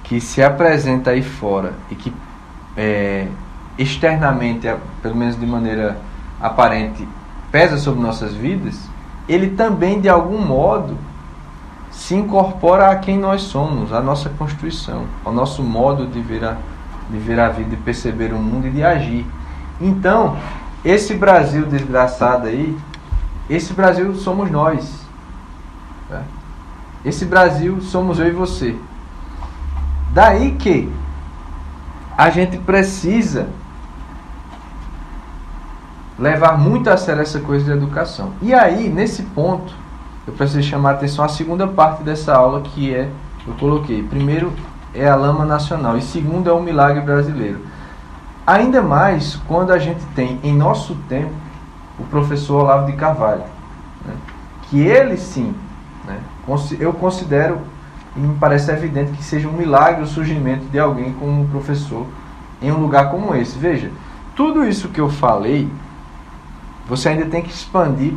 que se apresenta aí fora e que externamente, pelo menos de maneira aparente, pesa sobre nossas vidas, ele também, de algum modo, se incorpora a quem nós somos, à nossa constituição, ao nosso modo de ver a vida, de perceber o mundo e de agir. Então, esse Brasil desgraçado aí, esse Brasil somos nós. Tá? Esse Brasil somos eu e você. Daí que a gente precisa levar muito a sério essa coisa de educação. E aí, nesse ponto, eu preciso chamar a atenção à segunda parte dessa aula, que eu coloquei. Primeiro é a lama nacional e segundo é o milagre brasileiro. Ainda mais quando a gente tem, em nosso tempo, o professor Olavo de Carvalho, né? Que ele sim, né? Eu considero, e me parece evidente, que seja um milagre o surgimento de alguém como um professor em um lugar como esse. Veja, tudo isso que eu falei, você ainda tem que expandir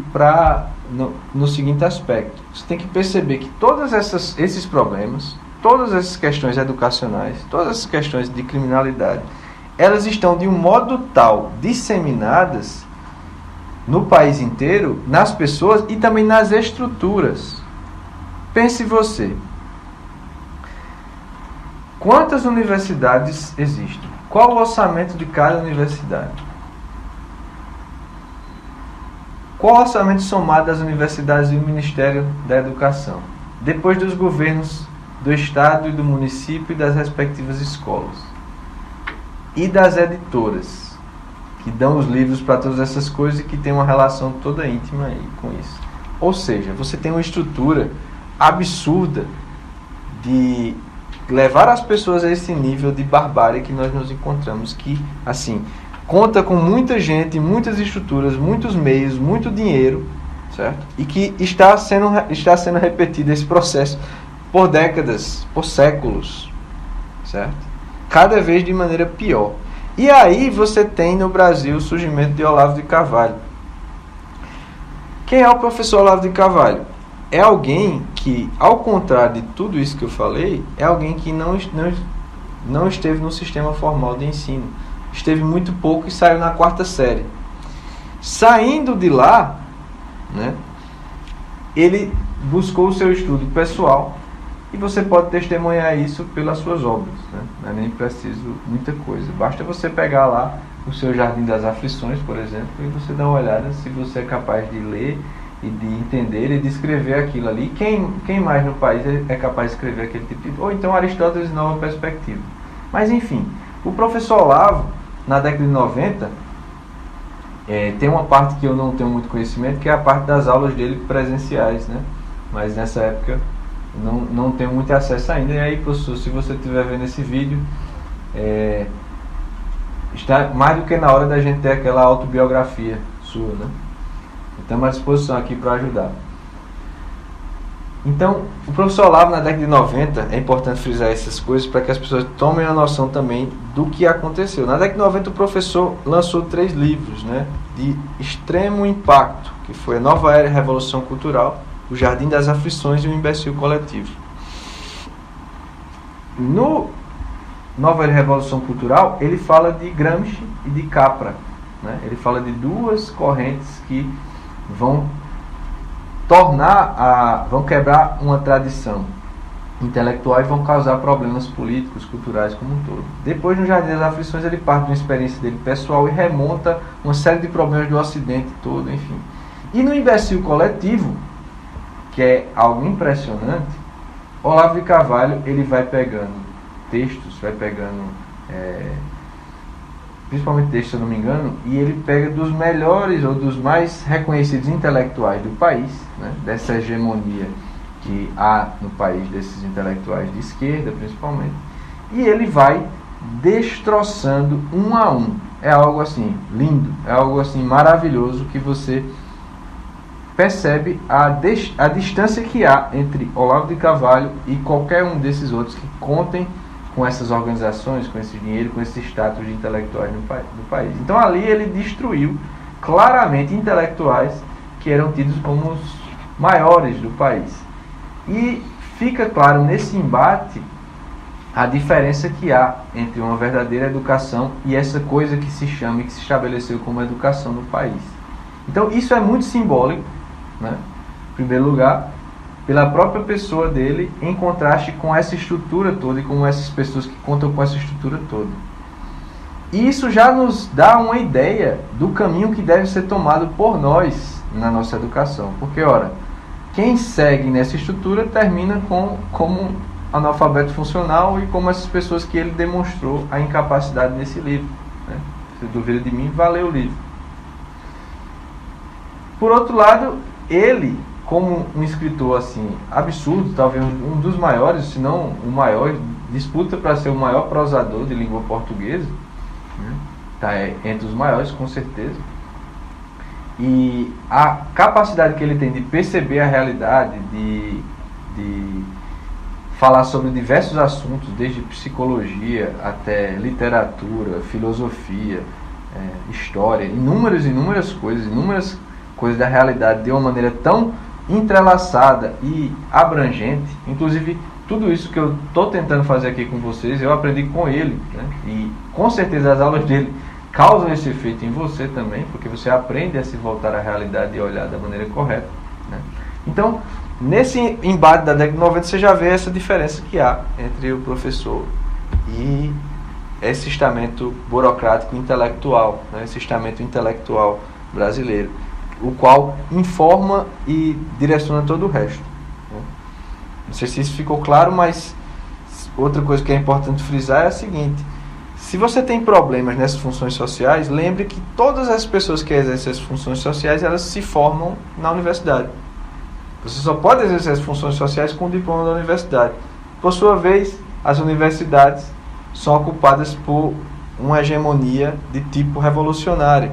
no seguinte aspecto. Você tem que perceber que todos esses problemas, todas essas questões educacionais, todas essas questões de criminalidade, elas estão de um modo tal disseminadas no país inteiro, nas pessoas e também nas estruturas. Pense você. Quantas universidades existem? Qual o orçamento de cada universidade? Qual o orçamento somado das universidades e do Ministério da Educação? Depois dos governos do Estado e do município e das respectivas escolas. E das editoras, que dão os livros para todas essas coisas e que tem uma relação toda íntima aí com isso. Ou seja, você tem uma estrutura absurda de levar as pessoas a esse nível de barbárie que nós nos encontramos, que, assim, conta com muita gente, muitas estruturas, muitos meios, muito dinheiro, certo? E que está sendo repetido esse processo por décadas, por séculos, certo? Cada vez de maneira pior. E aí você tem no Brasil o surgimento de Olavo de Carvalho. Quem é o professor Olavo de Carvalho? É alguém que, ao contrário de tudo isso que eu falei, é alguém que não esteve no sistema formal de ensino. Esteve muito pouco e saiu na 4ª série. Saindo de lá, né, ele buscou o seu estudo pessoal, e você pode testemunhar isso pelas suas obras, né? Não é nem preciso muita coisa. Basta você pegar lá o seu Jardim das Aflições, por exemplo, e você dar uma olhada se você é capaz de ler e de entender e de escrever aquilo ali. Quem mais no país é capaz de escrever aquele tipo de... Ou então Aristóteles, Nova Perspectiva. Mas enfim, o professor Olavo, na década de 90, tem uma parte que eu não tenho muito conhecimento, que é a parte das aulas dele presenciais, né? Mas nessa época não tenho muito acesso ainda. E aí, professor, se você estiver vendo esse vídeo, está mais do que na hora da gente ter aquela autobiografia sua, né? Estamos à disposição aqui para ajudar. Então, o professor Olavo, na década de 90, é importante frisar essas coisas para que as pessoas tomem a noção também do que aconteceu. Na década de 90, o professor lançou 3 livros, né, de extremo impacto, que foi a Nova Era e Revolução Cultural, o Jardim das Aflições e o Imbecil Coletivo. No Nova Era e Revolução Cultural, ele fala de Gramsci e de Capra, né? Ele fala de 2 correntes que vão quebrar uma tradição intelectual e vão causar problemas políticos, culturais como um todo. Depois, no Jardim das Aflições, ele parte de uma experiência dele pessoal e remonta uma série de problemas do Ocidente todo, enfim. E no Imbecil Coletivo, que é algo impressionante, Olavo de Carvalho, ele vai pegando textos, principalmente textos, se eu não me engano, e ele pega dos melhores ou dos mais reconhecidos intelectuais do país, né, dessa hegemonia que há no país desses intelectuais de esquerda, principalmente, e ele vai destroçando um a um. É algo assim lindo, é algo assim maravilhoso que você percebe a distância que há entre Olavo de Carvalho e qualquer um desses outros que contem com essas organizações, com esse dinheiro, com esse status de intelectuais do país. Então ali ele destruiu claramente intelectuais que eram tidos como os maiores do país. E fica claro nesse embate a diferença que há entre uma verdadeira educação e essa coisa que se chama e que se estabeleceu como educação no país. Então isso é muito simbólico, né? Em primeiro lugar, pela própria pessoa dele, em contraste com essa estrutura toda e com essas pessoas que contam com essa estrutura toda. E isso já nos dá uma ideia do caminho que deve ser tomado por nós na nossa educação. Porque, ora, quem segue nessa estrutura termina como analfabeto funcional e como essas pessoas que ele demonstrou a incapacidade nesse livro, né? Se duvida de mim, vá ler o livro. Por outro lado, ele, como um escritor assim absurdo, talvez um dos maiores, se não o maior, disputa para ser o maior prosador de língua portuguesa, né? Tá entre os maiores, com certeza. E a capacidade que ele tem de perceber a realidade, de falar sobre diversos assuntos, desde psicologia até literatura, filosofia, história, inúmeras coisas da realidade de uma maneira tão entrelaçada e abrangente. Inclusive, tudo isso que eu estou tentando fazer aqui com vocês, eu aprendi com ele, né? E com certeza as aulas dele causam esse efeito em você também, porque você aprende a se voltar à realidade e olhar da maneira correta, né? Então, nesse embate da década de 90, você já vê essa diferença que há entre o professor e esse estamento burocrático intelectual, né? Esse estamento intelectual brasileiro, o qual informa e direciona todo o resto, né? Não sei se isso ficou claro, mas outra coisa que é importante frisar é a seguinte: se você tem problemas nessas funções sociais, lembre que todas as pessoas que exercem essas funções sociais, elas se formam na universidade. Você só pode exercer as funções sociais com o diploma da universidade. Por sua vez, as universidades são ocupadas por uma hegemonia de tipo revolucionário,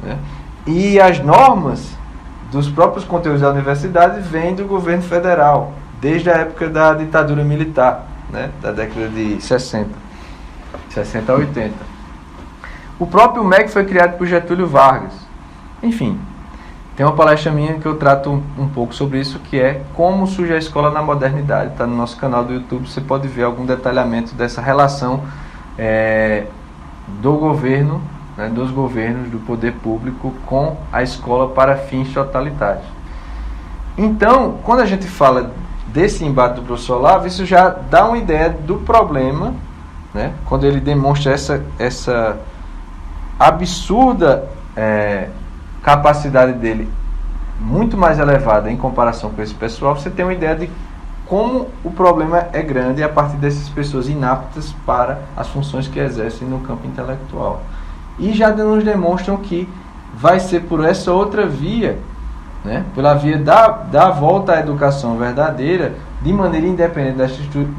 né? E as normas dos próprios conteúdos da universidade vêm do governo federal, desde a época da ditadura militar, né? Da década de 60 a 80. O próprio MEC foi criado por Getúlio Vargas. Enfim, tem uma palestra minha que eu trato um pouco sobre isso, que é Como Surge a Escola na Modernidade. Está no nosso canal do YouTube, você pode ver algum detalhamento dessa relação do governo, né, dos governos, do poder público com a escola para fins totalitários. Então, quando a gente fala desse embate do professor Olavo, isso já dá uma ideia do problema, né, quando ele demonstra essa absurda capacidade dele, muito mais elevada em comparação com esse pessoal. Você tem uma ideia de como o problema é grande a partir dessas pessoas inaptas para as funções que exercem no campo intelectual. E já nos demonstram que vai ser por essa outra via, né, pela via da volta à educação verdadeira, de maneira independente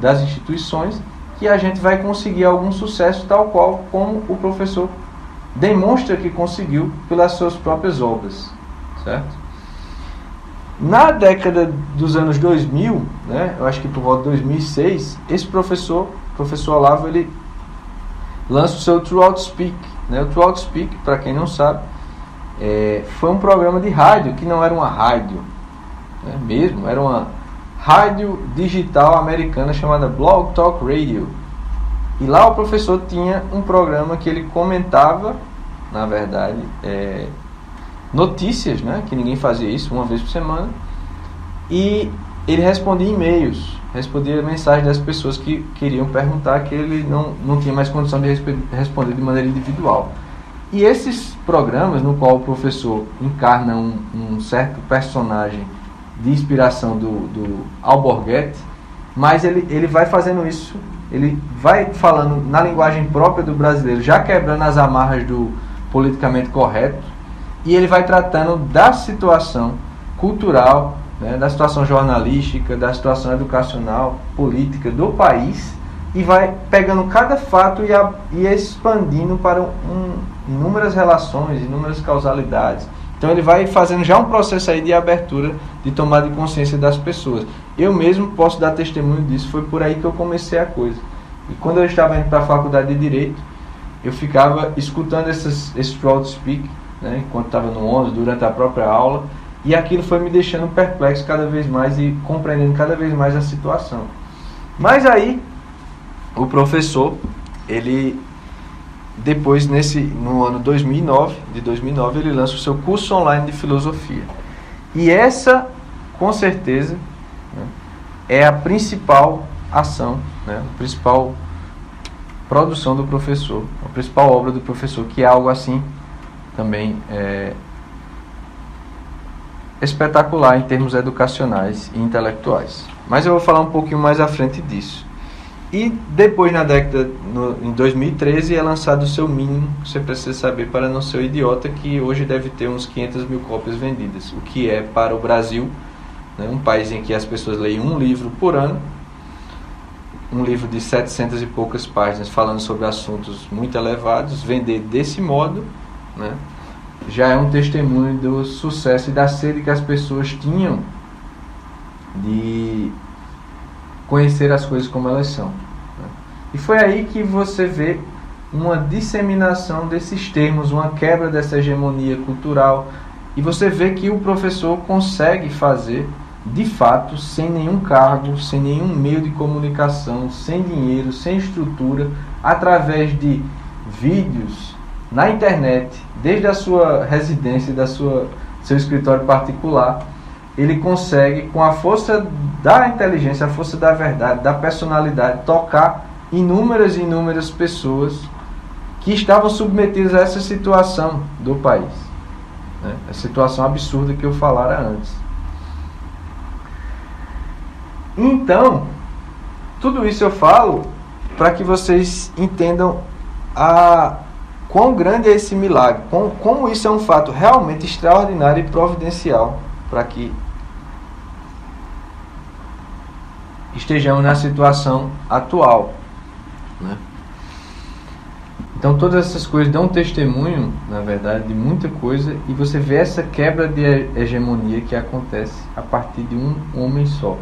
das instituições, que a gente vai conseguir algum sucesso, tal qual como o professor demonstra que conseguiu pelas suas próprias obras, certo? Na década dos anos 2000, né, eu acho que por volta de 2006, esse professor Olavo, ele lança o seu True Outspeak, né? O True Outspeak, para quem não sabe, foi um programa de rádio que não era uma rádio, né, mesmo, era uma rádio digital americana chamada Blog Talk Radio. E lá o professor tinha um programa que ele comentava, na verdade, notícias, né, que ninguém fazia isso, uma vez por semana, e ele respondia e-mails, respondia mensagens das pessoas que queriam perguntar, que ele não tinha mais condição de responder de maneira individual. E esses programas, no qual o professor encarna um certo personagem de inspiração do Alborguete, mas ele vai fazendo isso, ele vai falando na linguagem própria do brasileiro, já quebrando as amarras do politicamente correto, e ele vai tratando da situação cultural, né, da situação jornalística, da situação educacional, política do país, e vai pegando cada fato e expandindo para inúmeras relações, inúmeras causalidades, Então ele vai fazendo já um processo aí de abertura, de tomada de consciência das pessoas. Eu mesmo posso dar testemunho disso, foi por aí que eu comecei a coisa. E quando eu estava indo para a faculdade de Direito, eu ficava escutando esse throat speak, né, enquanto estava no ônibus, durante a própria aula, e aquilo foi me deixando perplexo cada vez mais e compreendendo cada vez mais a situação. Mas aí, o professor, ele, depois, no ano 2009, ele lança o seu curso online de filosofia. E essa, com certeza, né, é a principal ação, né, a principal produção do professor, a principal obra do professor, que é algo assim também espetacular em termos educacionais e intelectuais. Mas eu vou falar um pouquinho mais à frente disso. E depois, em 2013, é lançado o seu mínimo que você precisa saber para não ser um idiota, que hoje deve ter uns 500 mil cópias vendidas, o que é para o Brasil, né, um país em que as pessoas leem um livro por ano, um livro de 700 e poucas páginas falando sobre assuntos muito elevados, vender desse modo, né, já é um testemunho do sucesso e da sede que as pessoas tinham de conhecer as coisas como elas são, né? E foi aí que você vê uma disseminação desses termos, uma quebra dessa hegemonia cultural, e você vê que o professor consegue fazer de fato, sem nenhum cargo, sem nenhum meio de comunicação, sem dinheiro, sem estrutura, através de vídeos na internet, desde a sua residência, seu escritório particular, ele consegue, com a força da inteligência, a força da verdade, da personalidade, tocar inúmeras e inúmeras pessoas que estavam submetidas a essa situação do país, né? A situação absurda que eu falara antes. Então, tudo isso eu falo para que vocês entendam quão grande é esse milagre, como isso é um fato realmente extraordinário e providencial para que estejamos na situação atual, né? Então todas essas coisas dão testemunho, na verdade, de muita coisa, e você vê essa quebra de hegemonia que acontece a partir de um homem só.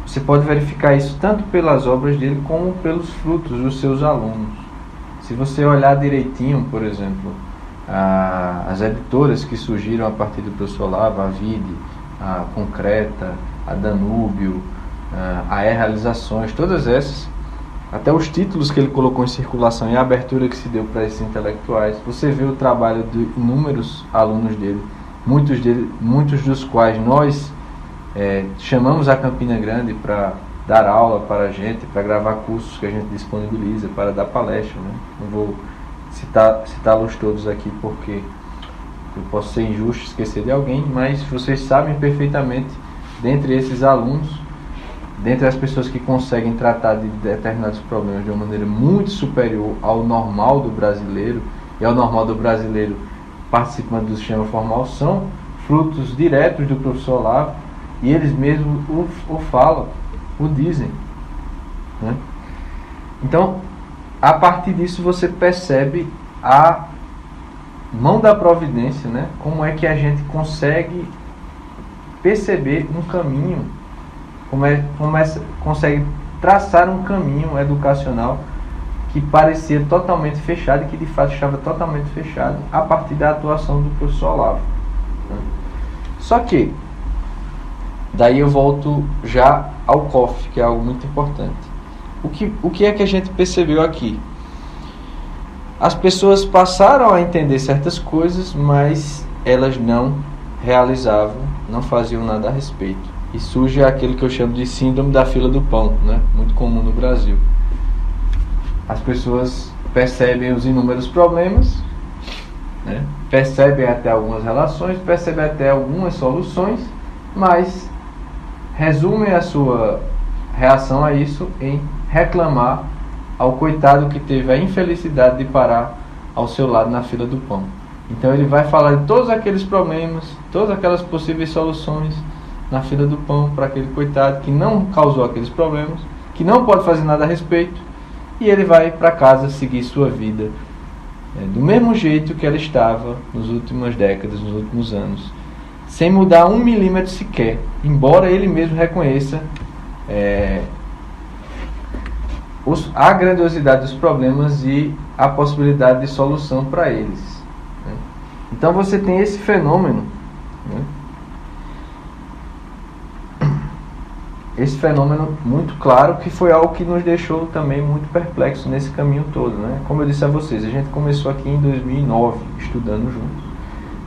Você pode verificar isso tanto pelas obras dele como pelos frutos dos seus alunos. Se você olhar direitinho, por exemplo, as editoras que surgiram a partir do professor Olavo, a Vide, a Concreta, a Danúbio, a E-Realizações, todas essas, até os títulos que ele colocou em circulação e a abertura que se deu para esses intelectuais, você vê o trabalho de inúmeros alunos dele, muitos dos quais nós chamamos a Campina Grande para dar aula para a gente, para gravar cursos que a gente disponibiliza, para dar palestra, né? Não vou citá-los todos aqui porque eu posso ser injusto, esquecer de alguém, mas vocês sabem perfeitamente, dentre esses alunos, dentre as pessoas que conseguem tratar de determinados problemas de uma maneira muito superior ao normal do brasileiro, e ao normal do brasileiro participando do sistema formal, são frutos diretos do professor Olavo, e eles mesmos o falam, o dizem, né? Então, a partir disso você percebe a mão da providência, né? Como é que a gente consegue perceber um caminho, consegue traçar um caminho educacional que parecia totalmente fechado e que de fato estava totalmente fechado a partir da atuação do professor Olavo, né? Só que daí eu volto já ao COF, que é algo muito importante. O que é que a gente percebeu aqui? As pessoas passaram a entender certas coisas, mas elas não realizavam, não faziam nada a respeito. E surge aquele que eu chamo de síndrome da fila do pão, né? Muito comum no Brasil. As pessoas percebem os inúmeros problemas, né? Percebem até algumas relações, percebem até algumas soluções, mas resumem a sua reação a isso em reclamar ao coitado que teve a infelicidade de parar ao seu lado na fila do pão. Então ele vai falar de todos aqueles problemas, todas aquelas possíveis soluções na fila do pão para aquele coitado que não causou aqueles problemas, que não pode fazer nada a respeito, e ele vai para casa seguir sua vida do mesmo jeito que ela estava nas últimas décadas, nos últimos anos, sem mudar 1 milímetro sequer, embora ele mesmo reconheça a grandiosidade dos problemas e a possibilidade de solução para eles, né? Então você tem esse fenômeno, né? Esse fenômeno muito claro, que foi algo que nos deixou também muito perplexo nesse caminho todo, né? Como eu disse a vocês, a gente começou aqui em 2009 estudando juntos.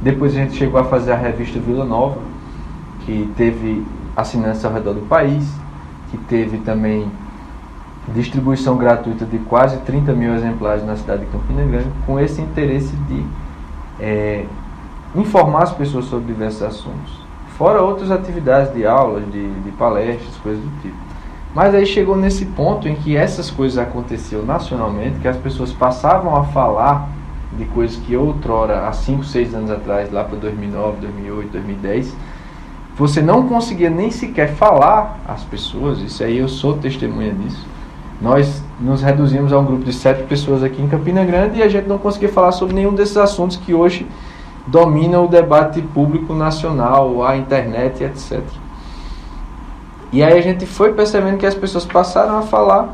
Depois a gente chegou a fazer a revista Vila Nova, que teve assinantes ao redor do país, que teve também distribuição gratuita de quase 30 mil exemplares na cidade de Campina Grande, com esse interesse de informar as pessoas sobre diversos assuntos. Fora outras atividades de aulas, de palestras, coisas do tipo. Mas aí chegou nesse ponto em que essas coisas aconteciam nacionalmente, que as pessoas passavam a falar de coisas que outrora, há 5, 6 anos atrás, lá para 2009, 2008, 2010, você não conseguia nem sequer falar às pessoas. Isso aí eu sou testemunha disso. Nós nos reduzimos a um grupo de 7 pessoas aqui em Campina Grande e a gente não conseguia falar sobre nenhum desses assuntos que hoje dominam o debate público nacional, a internet, etc. E aí a gente foi percebendo que as pessoas passaram a falar,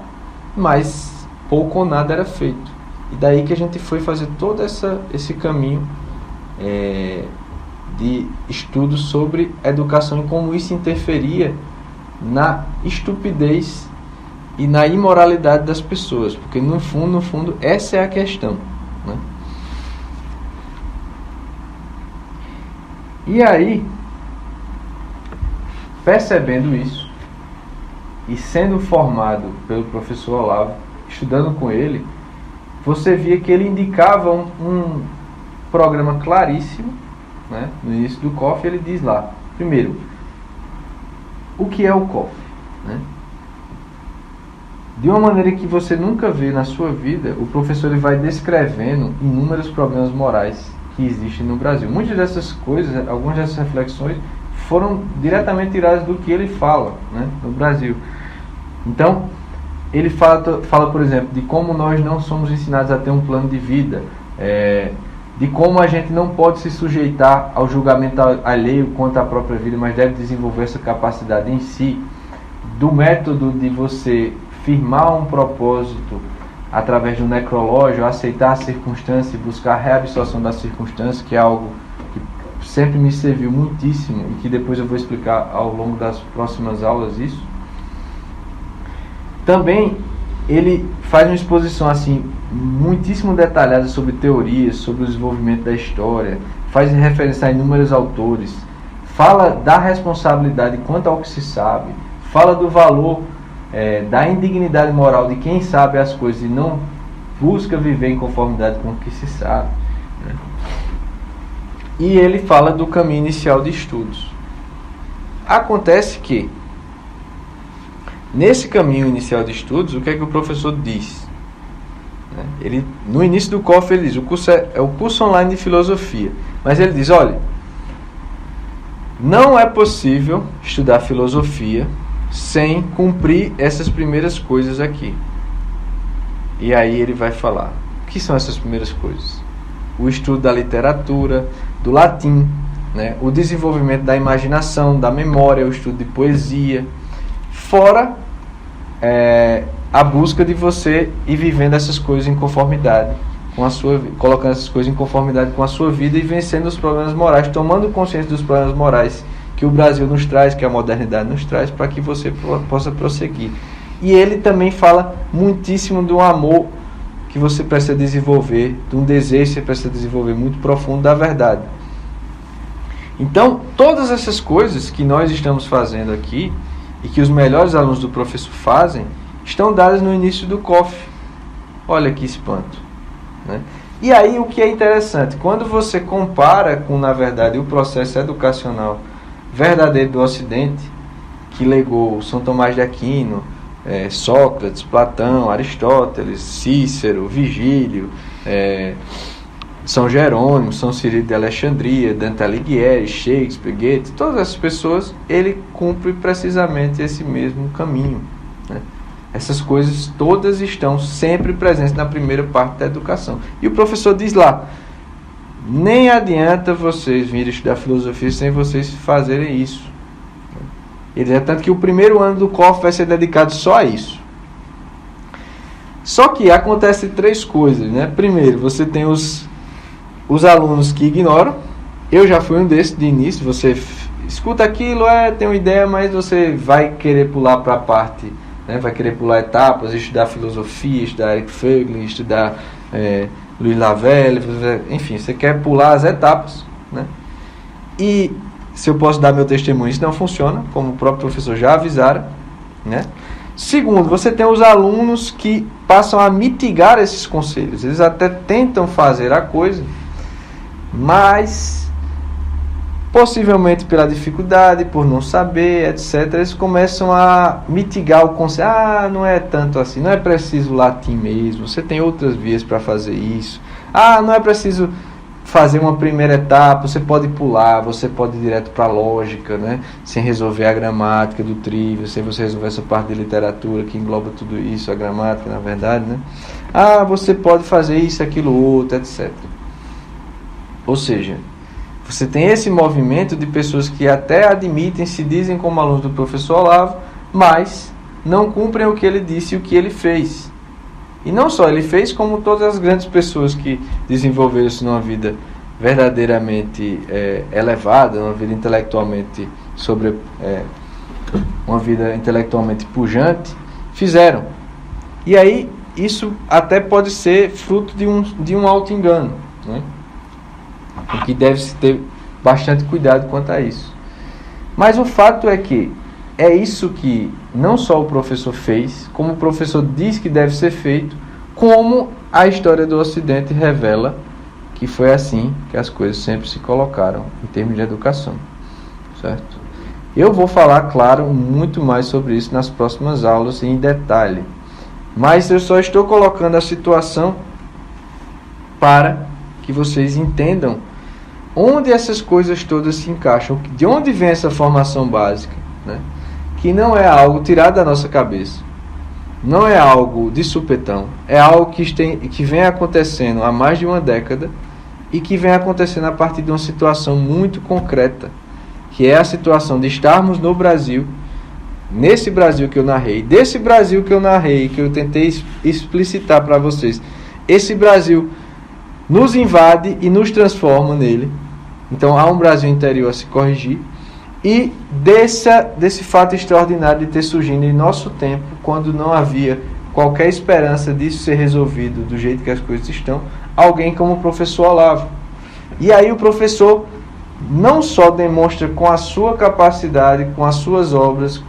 mas pouco ou nada era feito. E daí que a gente foi fazer todo esse caminho de estudos sobre educação e como isso interferia na estupidez e na imoralidade das pessoas. Porque no fundo, essa é a questão, né? E aí, percebendo isso, e sendo formado pelo professor Olavo, estudando com ele, você via que ele indicava um programa claríssimo, né? No início do COF ele diz lá, primeiro, o que é o COF, né? De uma maneira que você nunca vê na sua vida, o professor ele vai descrevendo inúmeros problemas morais que existem no Brasil. Muitas dessas coisas, algumas dessas reflexões foram diretamente tiradas do que ele fala, né, no Brasil. Então, ele fala, por exemplo, de como nós não somos ensinados a ter um plano de vida, de como a gente não pode se sujeitar ao julgamento alheio quanto à própria vida, mas deve desenvolver essa capacidade em si, do método de você firmar um propósito através do necrológio, aceitar a circunstância e buscar a reabsorção da circunstância, que é algo que sempre me serviu muitíssimo e que depois eu vou explicar ao longo das próximas aulas isso. Também ele faz uma exposição assim muitíssimo detalhada sobre teorias, sobre o desenvolvimento da história, faz referência a inúmeros autores, fala da responsabilidade quanto ao que se sabe, fala do valor da indignidade moral de quem sabe as coisas e não busca viver em conformidade com o que se sabe, né? E ele fala do caminho inicial de estudos. Acontece que nesse caminho inicial de estudos, o que é que o professor diz? Ele, no início do COF ele diz, o curso é o curso online de filosofia, mas ele diz, olha, não é possível estudar filosofia sem cumprir essas primeiras coisas aqui. E aí ele vai falar, o que são essas primeiras coisas? O estudo da literatura, do latim, né? O desenvolvimento da imaginação, da memória, o estudo de poesia, fora a busca de você ir vivendo essas coisas em conformidade com a sua vida, colocando essas coisas em conformidade com a sua vida e vencendo os problemas morais, tomando consciência dos problemas morais que o Brasil nos traz, que a modernidade nos traz, para que você possa prosseguir. E ele também fala muitíssimo do amor que você precisa desenvolver, de um desejo que você precisa desenvolver muito profundo da verdade. Então, todas essas coisas que nós estamos fazendo aqui, e que os melhores alunos do professor fazem, estão dadas no início do COF. Olha que espanto, né? E aí o que é interessante, quando você compara com, na verdade, o processo educacional verdadeiro do Ocidente, que legou São Tomás de Aquino, Sócrates, Platão, Aristóteles, Cícero, Vigílio, São Jerônimo, São Cirilo de Alexandria, Dante Alighieri, Shakespeare, Goethe, todas essas pessoas, ele cumpre precisamente esse mesmo caminho, né? Essas coisas todas estão sempre presentes na primeira parte da educação. E o professor diz lá, nem adianta vocês virem estudar filosofia sem vocês fazerem isso. Ele diz, tanto que o primeiro ano do COF vai ser dedicado só a isso. Só que acontece 3 coisas, né? Primeiro, você tem os alunos que ignoram. Eu já fui um desses de início. Você escuta aquilo, tem uma ideia, mas você vai querer pular para a parte, né? Vai querer pular etapas, estudar filosofia, estudar Eric Fögel, estudar Louis Lavelle, enfim, você quer pular as etapas, né? E se eu posso dar meu testemunho, isso não funciona, como o próprio professor já avisara, né? Segundo, você tem os alunos que passam a mitigar esses conselhos. Eles até tentam fazer a coisa, mas possivelmente pela dificuldade, por não saber, etc., eles começam a mitigar o conselho. Não é tanto assim, não é preciso latim mesmo, você tem outras vias para fazer isso. Não é preciso fazer uma primeira etapa, você pode pular, você pode ir direto para a lógica, né? Sem resolver a gramática do trivial, sem você resolver essa parte de literatura que engloba tudo isso, a gramática, na verdade, né? Você pode fazer isso, aquilo, outro, etc. Ou seja, você tem esse movimento de pessoas que até admitem, se dizem como alunos do professor Olavo, mas não cumprem o que ele disse e o que ele fez. E não só ele fez, como todas as grandes pessoas que desenvolveram-se numa vida verdadeiramente elevada, uma vida intelectualmente uma vida intelectualmente pujante, fizeram. E aí isso até pode ser fruto de um auto-engano, né? O que deve-se ter bastante cuidado quanto a isso. Mas o fato é que é isso que não só o professor fez, como o professor diz que deve ser feito, como a história do Ocidente revela que foi assim que as coisas sempre se colocaram em termos de educação, certo? Eu vou falar, claro, muito mais sobre isso nas próximas aulas em detalhe, mas eu só estou colocando a situação para que vocês entendam onde essas coisas todas se encaixam, de onde vem essa formação básica, né? Que não é algo tirado da nossa cabeça, não é algo de supetão, é algo que vem acontecendo há mais de uma década e que vem acontecendo a partir de uma situação muito concreta, que é a situação de estarmos no Brasil, nesse Brasil que eu narrei, desse Brasil que eu narrei, que eu tentei explicitar para vocês. Esse Brasil nos invade e nos transforma nele. Então há um Brasil interior a se corrigir. E desse fato extraordinário de ter surgido em nosso tempo, quando não havia qualquer esperança disso ser resolvido do jeito que as coisas estão, alguém como o professor Olavo. E aí o professor não só demonstra com a sua capacidade, com as suas obras,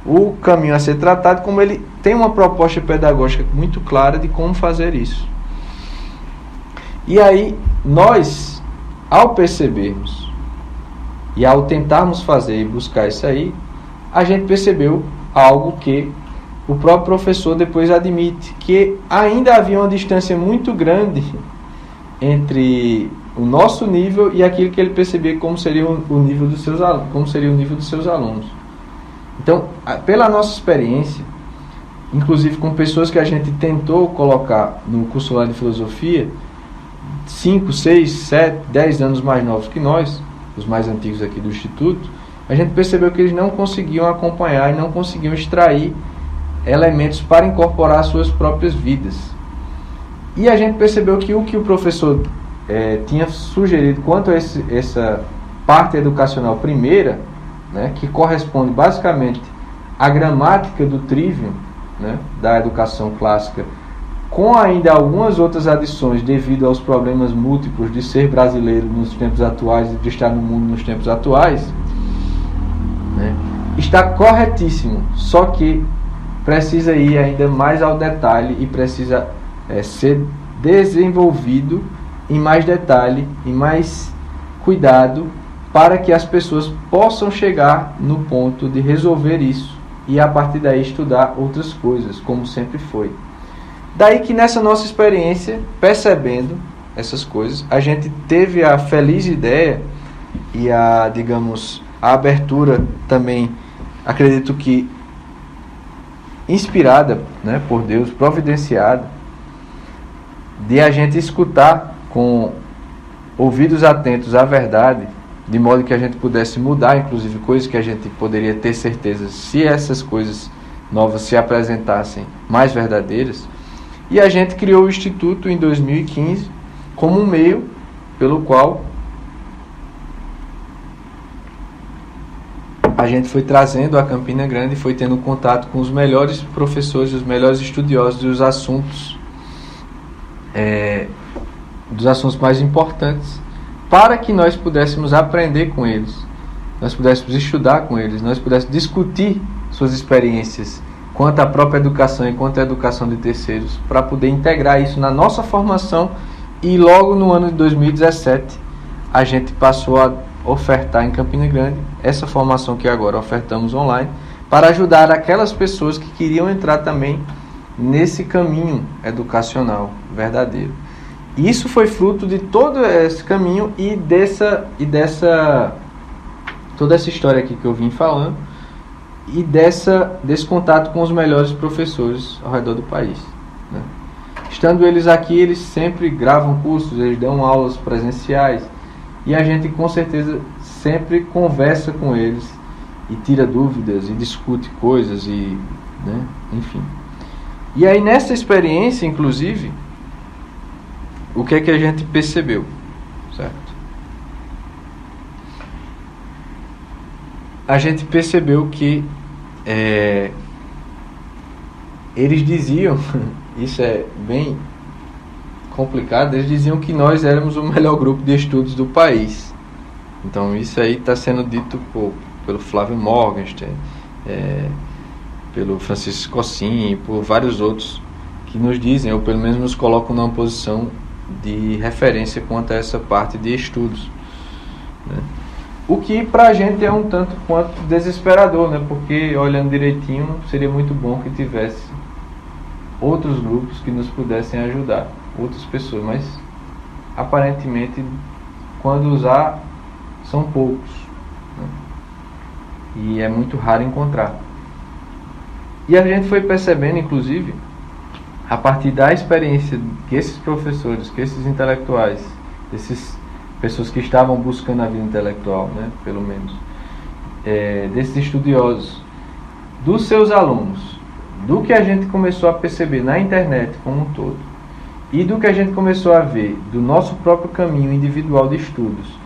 o caminho a ser tratado, como ele tem uma proposta pedagógica muito clara de como fazer isso. E aí nós, ao percebermos e ao tentarmos fazer e buscar isso aí, a gente percebeu algo que o próprio professor depois admite, que ainda havia uma distância muito grande entre o nosso nível e aquilo que ele percebia como seria o nível dos seus alunos, como seria o nível dos seus alunos. Então, pela nossa experiência, inclusive com pessoas que a gente tentou colocar no curso online de filosofia, 5, 6, 7, 10 anos mais novos que nós, os mais antigos aqui do Instituto, a gente percebeu que eles não conseguiam acompanhar e não conseguiam extrair elementos para incorporar às suas próprias vidas. E a gente percebeu que o professor tinha sugerido quanto a essa parte educacional primeira, né, que corresponde basicamente à gramática do trivium, né, da educação clássica, com ainda algumas outras adições devido aos problemas múltiplos de ser brasileiro nos tempos atuais e de estar no mundo nos tempos atuais, né, está corretíssimo, só que precisa ir ainda mais ao detalhe e precisa ser desenvolvido em mais detalhe e mais cuidado para que as pessoas possam chegar no ponto de resolver isso e a partir daí estudar outras coisas, como sempre foi. Daí que nessa nossa experiência, percebendo essas coisas, a gente teve a feliz ideia e a abertura também, acredito que inspirada, né, por Deus, providenciada, de a gente escutar com ouvidos atentos à verdade, de modo que a gente pudesse mudar, inclusive, coisas que a gente poderia ter certeza se essas coisas novas se apresentassem mais verdadeiras. E a gente criou o Instituto em 2015 como um meio pelo qual a gente foi trazendo a Campina Grande e foi tendo contato com os melhores professores, os melhores estudiosos dos assuntos mais importantes, para que nós pudéssemos aprender com eles, nós pudéssemos estudar com eles, nós pudéssemos discutir suas experiências quanto à própria educação e quanto à educação de terceiros, para poder integrar isso na nossa formação. E logo no ano de 2017 a gente passou a ofertar em Campina Grande essa formação que agora ofertamos online, para ajudar aquelas pessoas que queriam entrar também nesse caminho educacional verdadeiro. E isso foi fruto de todo esse caminho e toda essa história aqui que eu vim falando, e desse contato com os melhores professores ao redor do país, né? Estando eles aqui, eles sempre gravam cursos, eles dão aulas presenciais, e a gente com certeza sempre conversa com eles e tira dúvidas e discute coisas e, né, enfim. E aí nessa experiência, inclusive, o que é que a gente percebeu, certo? A gente percebeu que eles diziam, isso é bem complicado, eles diziam que nós éramos o melhor grupo de estudos do país. Então isso aí está sendo dito pelo Flávio Morgenstern, pelo Francisco Cossin e por vários outros que nos dizem, ou pelo menos nos colocam numa posição de referência quanto a essa parte de estudos, né? O que pra gente é um tanto quanto desesperador, né? Porque olhando direitinho, seria muito bom que tivesse outros grupos que nos pudessem ajudar, outras pessoas, mas aparentemente quando usar são poucos, né? E é muito raro encontrar. E a gente foi percebendo, inclusive, a partir da experiência que esses professores, que esses intelectuais, essas pessoas que estavam buscando a vida intelectual, né, pelo menos, desses estudiosos, dos seus alunos, do que a gente começou a perceber na internet como um todo, e do que a gente começou a ver do nosso próprio caminho individual de estudos,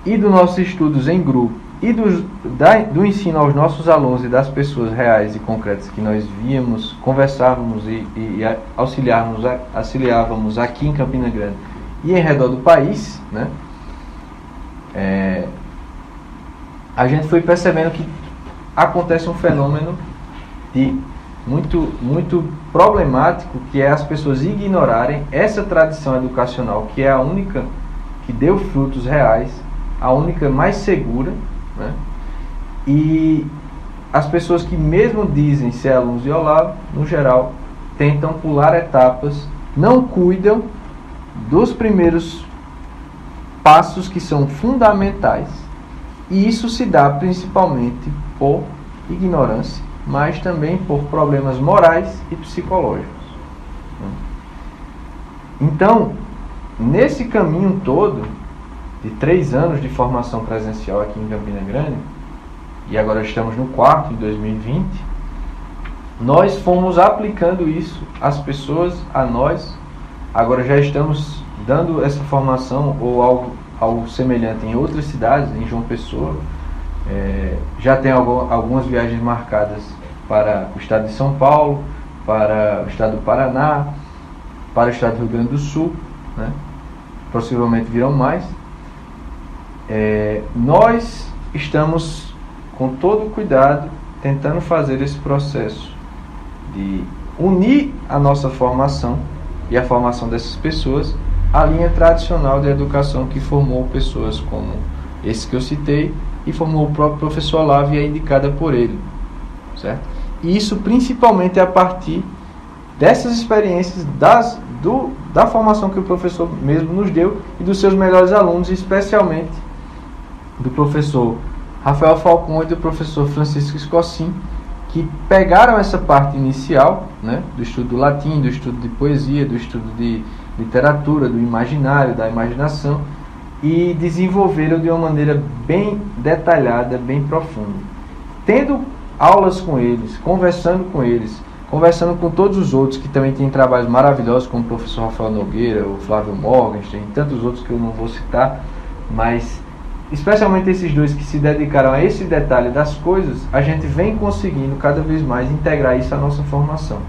e dos nossos estudos em grupo, e do ensino aos nossos alunos e das pessoas reais e concretas que nós víamos, conversávamos e auxiliávamos aqui em Campina Grande e em redor do país, né? A gente foi percebendo que acontece um fenômeno muito problemático, que é as pessoas ignorarem essa tradição educacional, que é a única que deu frutos reais, a única mais segura, né? E as pessoas que mesmo dizem ser alunos de Olavo, no geral, tentam pular etapas, não cuidam dos primeiros passos que são fundamentais, e isso se dá principalmente por ignorância, mas também por problemas morais e psicológicos. Então, nesse caminho todo de 3 anos de formação presencial aqui em Campina Grande, e agora estamos no 4º, em 2020, nós fomos aplicando isso às pessoas, a nós. Agora já estamos dando essa formação ou algo semelhante em outras cidades, em João Pessoa. Já tem algumas viagens marcadas para o estado de São Paulo, para o estado do Paraná, para o estado do Rio Grande do Sul, né? Possivelmente virão mais. Nós estamos com todo o cuidado tentando fazer esse processo de unir a nossa formação e a formação dessas pessoas à linha tradicional de educação que formou pessoas como esse que eu citei e formou o próprio professor Olavo e é indicada por ele, certo? E isso principalmente a partir dessas experiências da formação que o professor mesmo nos deu e dos seus melhores alunos, especialmente do professor Rafael Falcão e do professor Francisco Scossin, que pegaram essa parte inicial, né, do estudo do latim, do estudo de poesia, do estudo de literatura, do imaginário, da imaginação, e desenvolveram de uma maneira bem detalhada, bem profunda. Tendo aulas com eles, conversando com todos os outros que também têm trabalhos maravilhosos, como o professor Rafael Nogueira, o Flávio Morgenstern, e tantos outros que eu não vou citar, mas especialmente esses dois que se dedicaram a esse detalhe das coisas, a gente vem conseguindo cada vez mais integrar isso à nossa formação,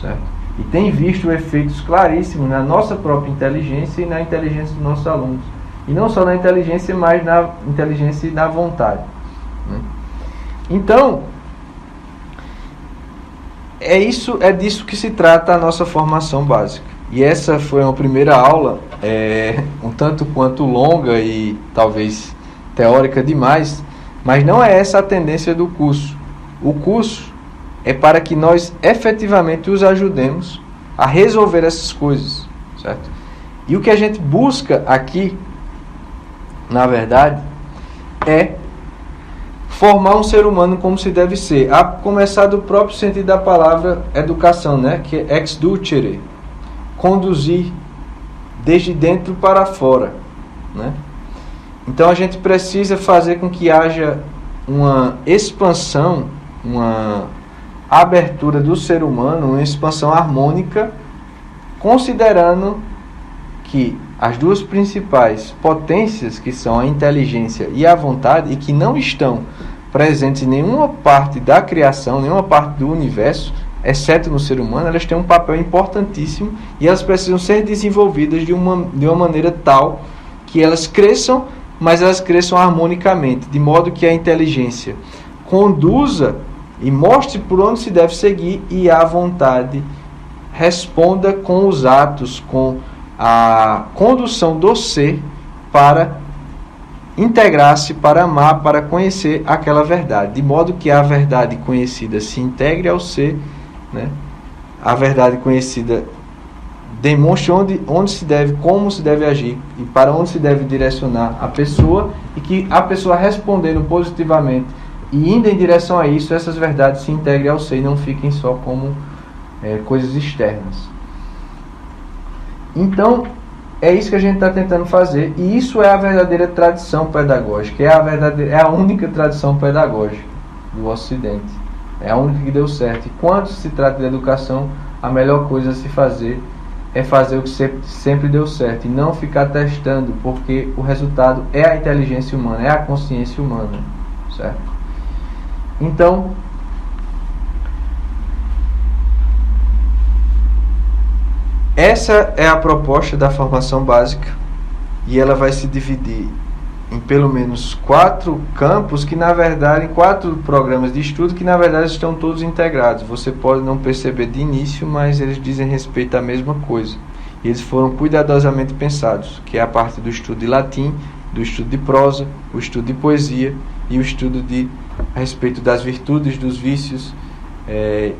certo? E tem visto efeitos claríssimos na nossa própria inteligência e na inteligência dos nossos alunos. E não só na inteligência, mas na inteligência e na vontade, né? Então, é disso que se trata a nossa formação básica. E essa foi uma primeira aula, um tanto quanto longa e talvez teórica demais, mas não é essa a tendência do curso. O curso é para que nós efetivamente os ajudemos a resolver essas coisas, certo? E o que a gente busca aqui, na verdade, é formar um ser humano como se deve ser, a começar do próprio sentido da palavra educação, né? Que é ex ducere, conduzir desde dentro para fora, né? Então a gente precisa fazer com que haja uma expansão, uma abertura do ser humano, uma expansão harmônica, considerando que as duas principais potências, que são a inteligência e a vontade, e que não estão presentes em nenhuma parte da criação, nenhuma parte do universo, exceto no ser humano, elas têm um papel importantíssimo e elas precisam ser desenvolvidas de uma maneira tal que elas cresçam, mas elas cresçam harmonicamente, de modo que a inteligência conduza e mostre por onde se deve seguir e a vontade responda com os atos, com a condução do ser para integrar-se, para amar, para conhecer aquela verdade, de modo que a verdade conhecida se integre ao ser, né? A verdade conhecida demonstre onde se deve, como se deve agir e para onde se deve direcionar a pessoa, e que a pessoa respondendo positivamente e indo em direção a isso, essas verdades se integrem ao ser e não fiquem só como coisas externas. Então, é isso que a gente está tentando fazer, e isso é a verdadeira tradição pedagógica, é a única tradição pedagógica do Ocidente, é a única que deu certo. E quando se trata de educação, a melhor coisa a se fazer é fazer o que sempre deu certo, e não ficar testando, porque o resultado é a inteligência humana, é a consciência humana, certo? Então, essa é a proposta da formação básica, e ela vai se dividir em pelo menos 4 campos, que na verdade, em 4 programas de estudo, que na verdade estão todos integrados. Você pode não perceber de início, mas eles dizem respeito à mesma coisa. E eles foram cuidadosamente pensados, que é a parte do estudo de latim, do estudo de prosa, o estudo de poesia e o estudo a respeito das virtudes, dos vícios,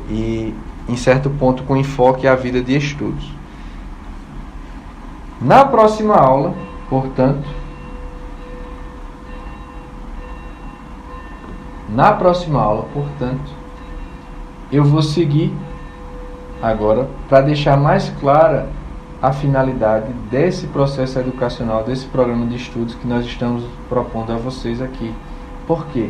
e em certo ponto com enfoque à vida de estudos. Na próxima aula, portanto, eu vou seguir agora para deixar mais clara a finalidade desse processo educacional, desse programa de estudos que nós estamos propondo a vocês aqui. Por quê?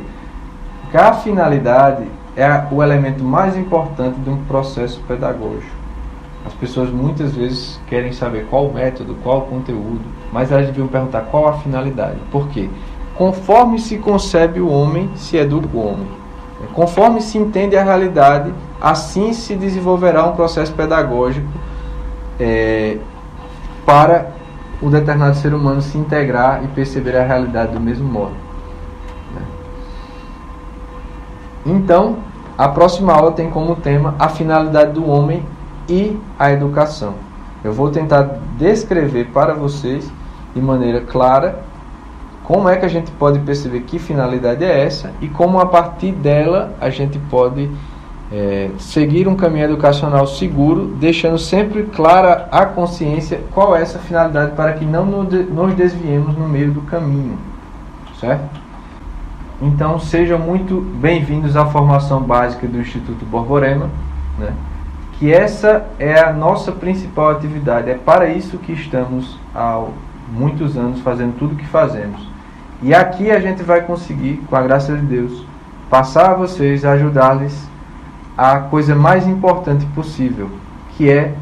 Porque a finalidade é o elemento mais importante de um processo pedagógico. As pessoas muitas vezes querem saber qual o método, qual o conteúdo, mas elas deviam perguntar qual a finalidade. Por quê? Conforme se concebe o homem, se educa o homem. Conforme se entende a realidade, assim se desenvolverá um processo pedagógico para o determinado ser humano se integrar e perceber a realidade do mesmo modo. Então, a próxima aula tem como tema a finalidade do homem e a educação. Eu vou tentar descrever para vocês de maneira clara como é que a gente pode perceber que finalidade é essa e como a partir dela a gente pode seguir um caminho educacional seguro, deixando sempre clara a consciência qual é essa finalidade, para que não nos desviemos no meio do caminho, certo? Então sejam muito bem-vindos à formação básica do Instituto Borborema, né? Que essa é a nossa principal atividade, é para isso que estamos há muitos anos fazendo tudo o que fazemos. E aqui a gente vai conseguir, com a graça de Deus, passar a vocês, ajudar-lhes a coisa mais importante possível, que é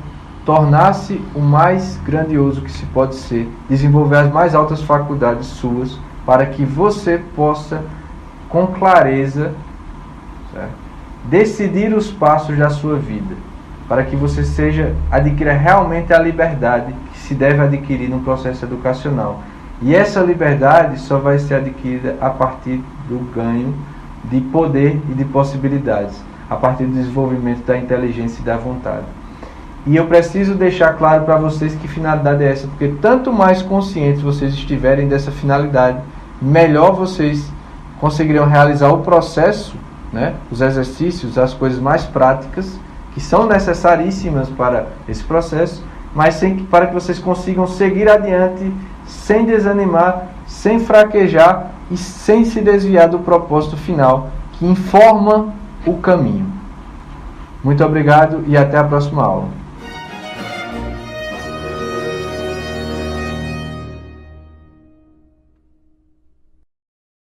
tornar-se o mais grandioso que se pode ser, desenvolver as mais altas faculdades suas, para que você possa, com clareza, certo, decidir os passos da sua vida, para que você adquira realmente a liberdade que se deve adquirir no processo educacional. E essa liberdade só vai ser adquirida a partir do ganho de poder e de possibilidades, a partir do desenvolvimento da inteligência e da vontade. E eu preciso deixar claro para vocês que finalidade é essa, porque tanto mais conscientes vocês estiverem dessa finalidade, melhor vocês conseguirão realizar o processo, né, os exercícios, as coisas mais práticas, que são necessaríssimas para esse processo, mas para que vocês consigam seguir adiante sem desanimar, sem fraquejar e sem se desviar do propósito final que informa o caminho. Muito obrigado e até a próxima aula.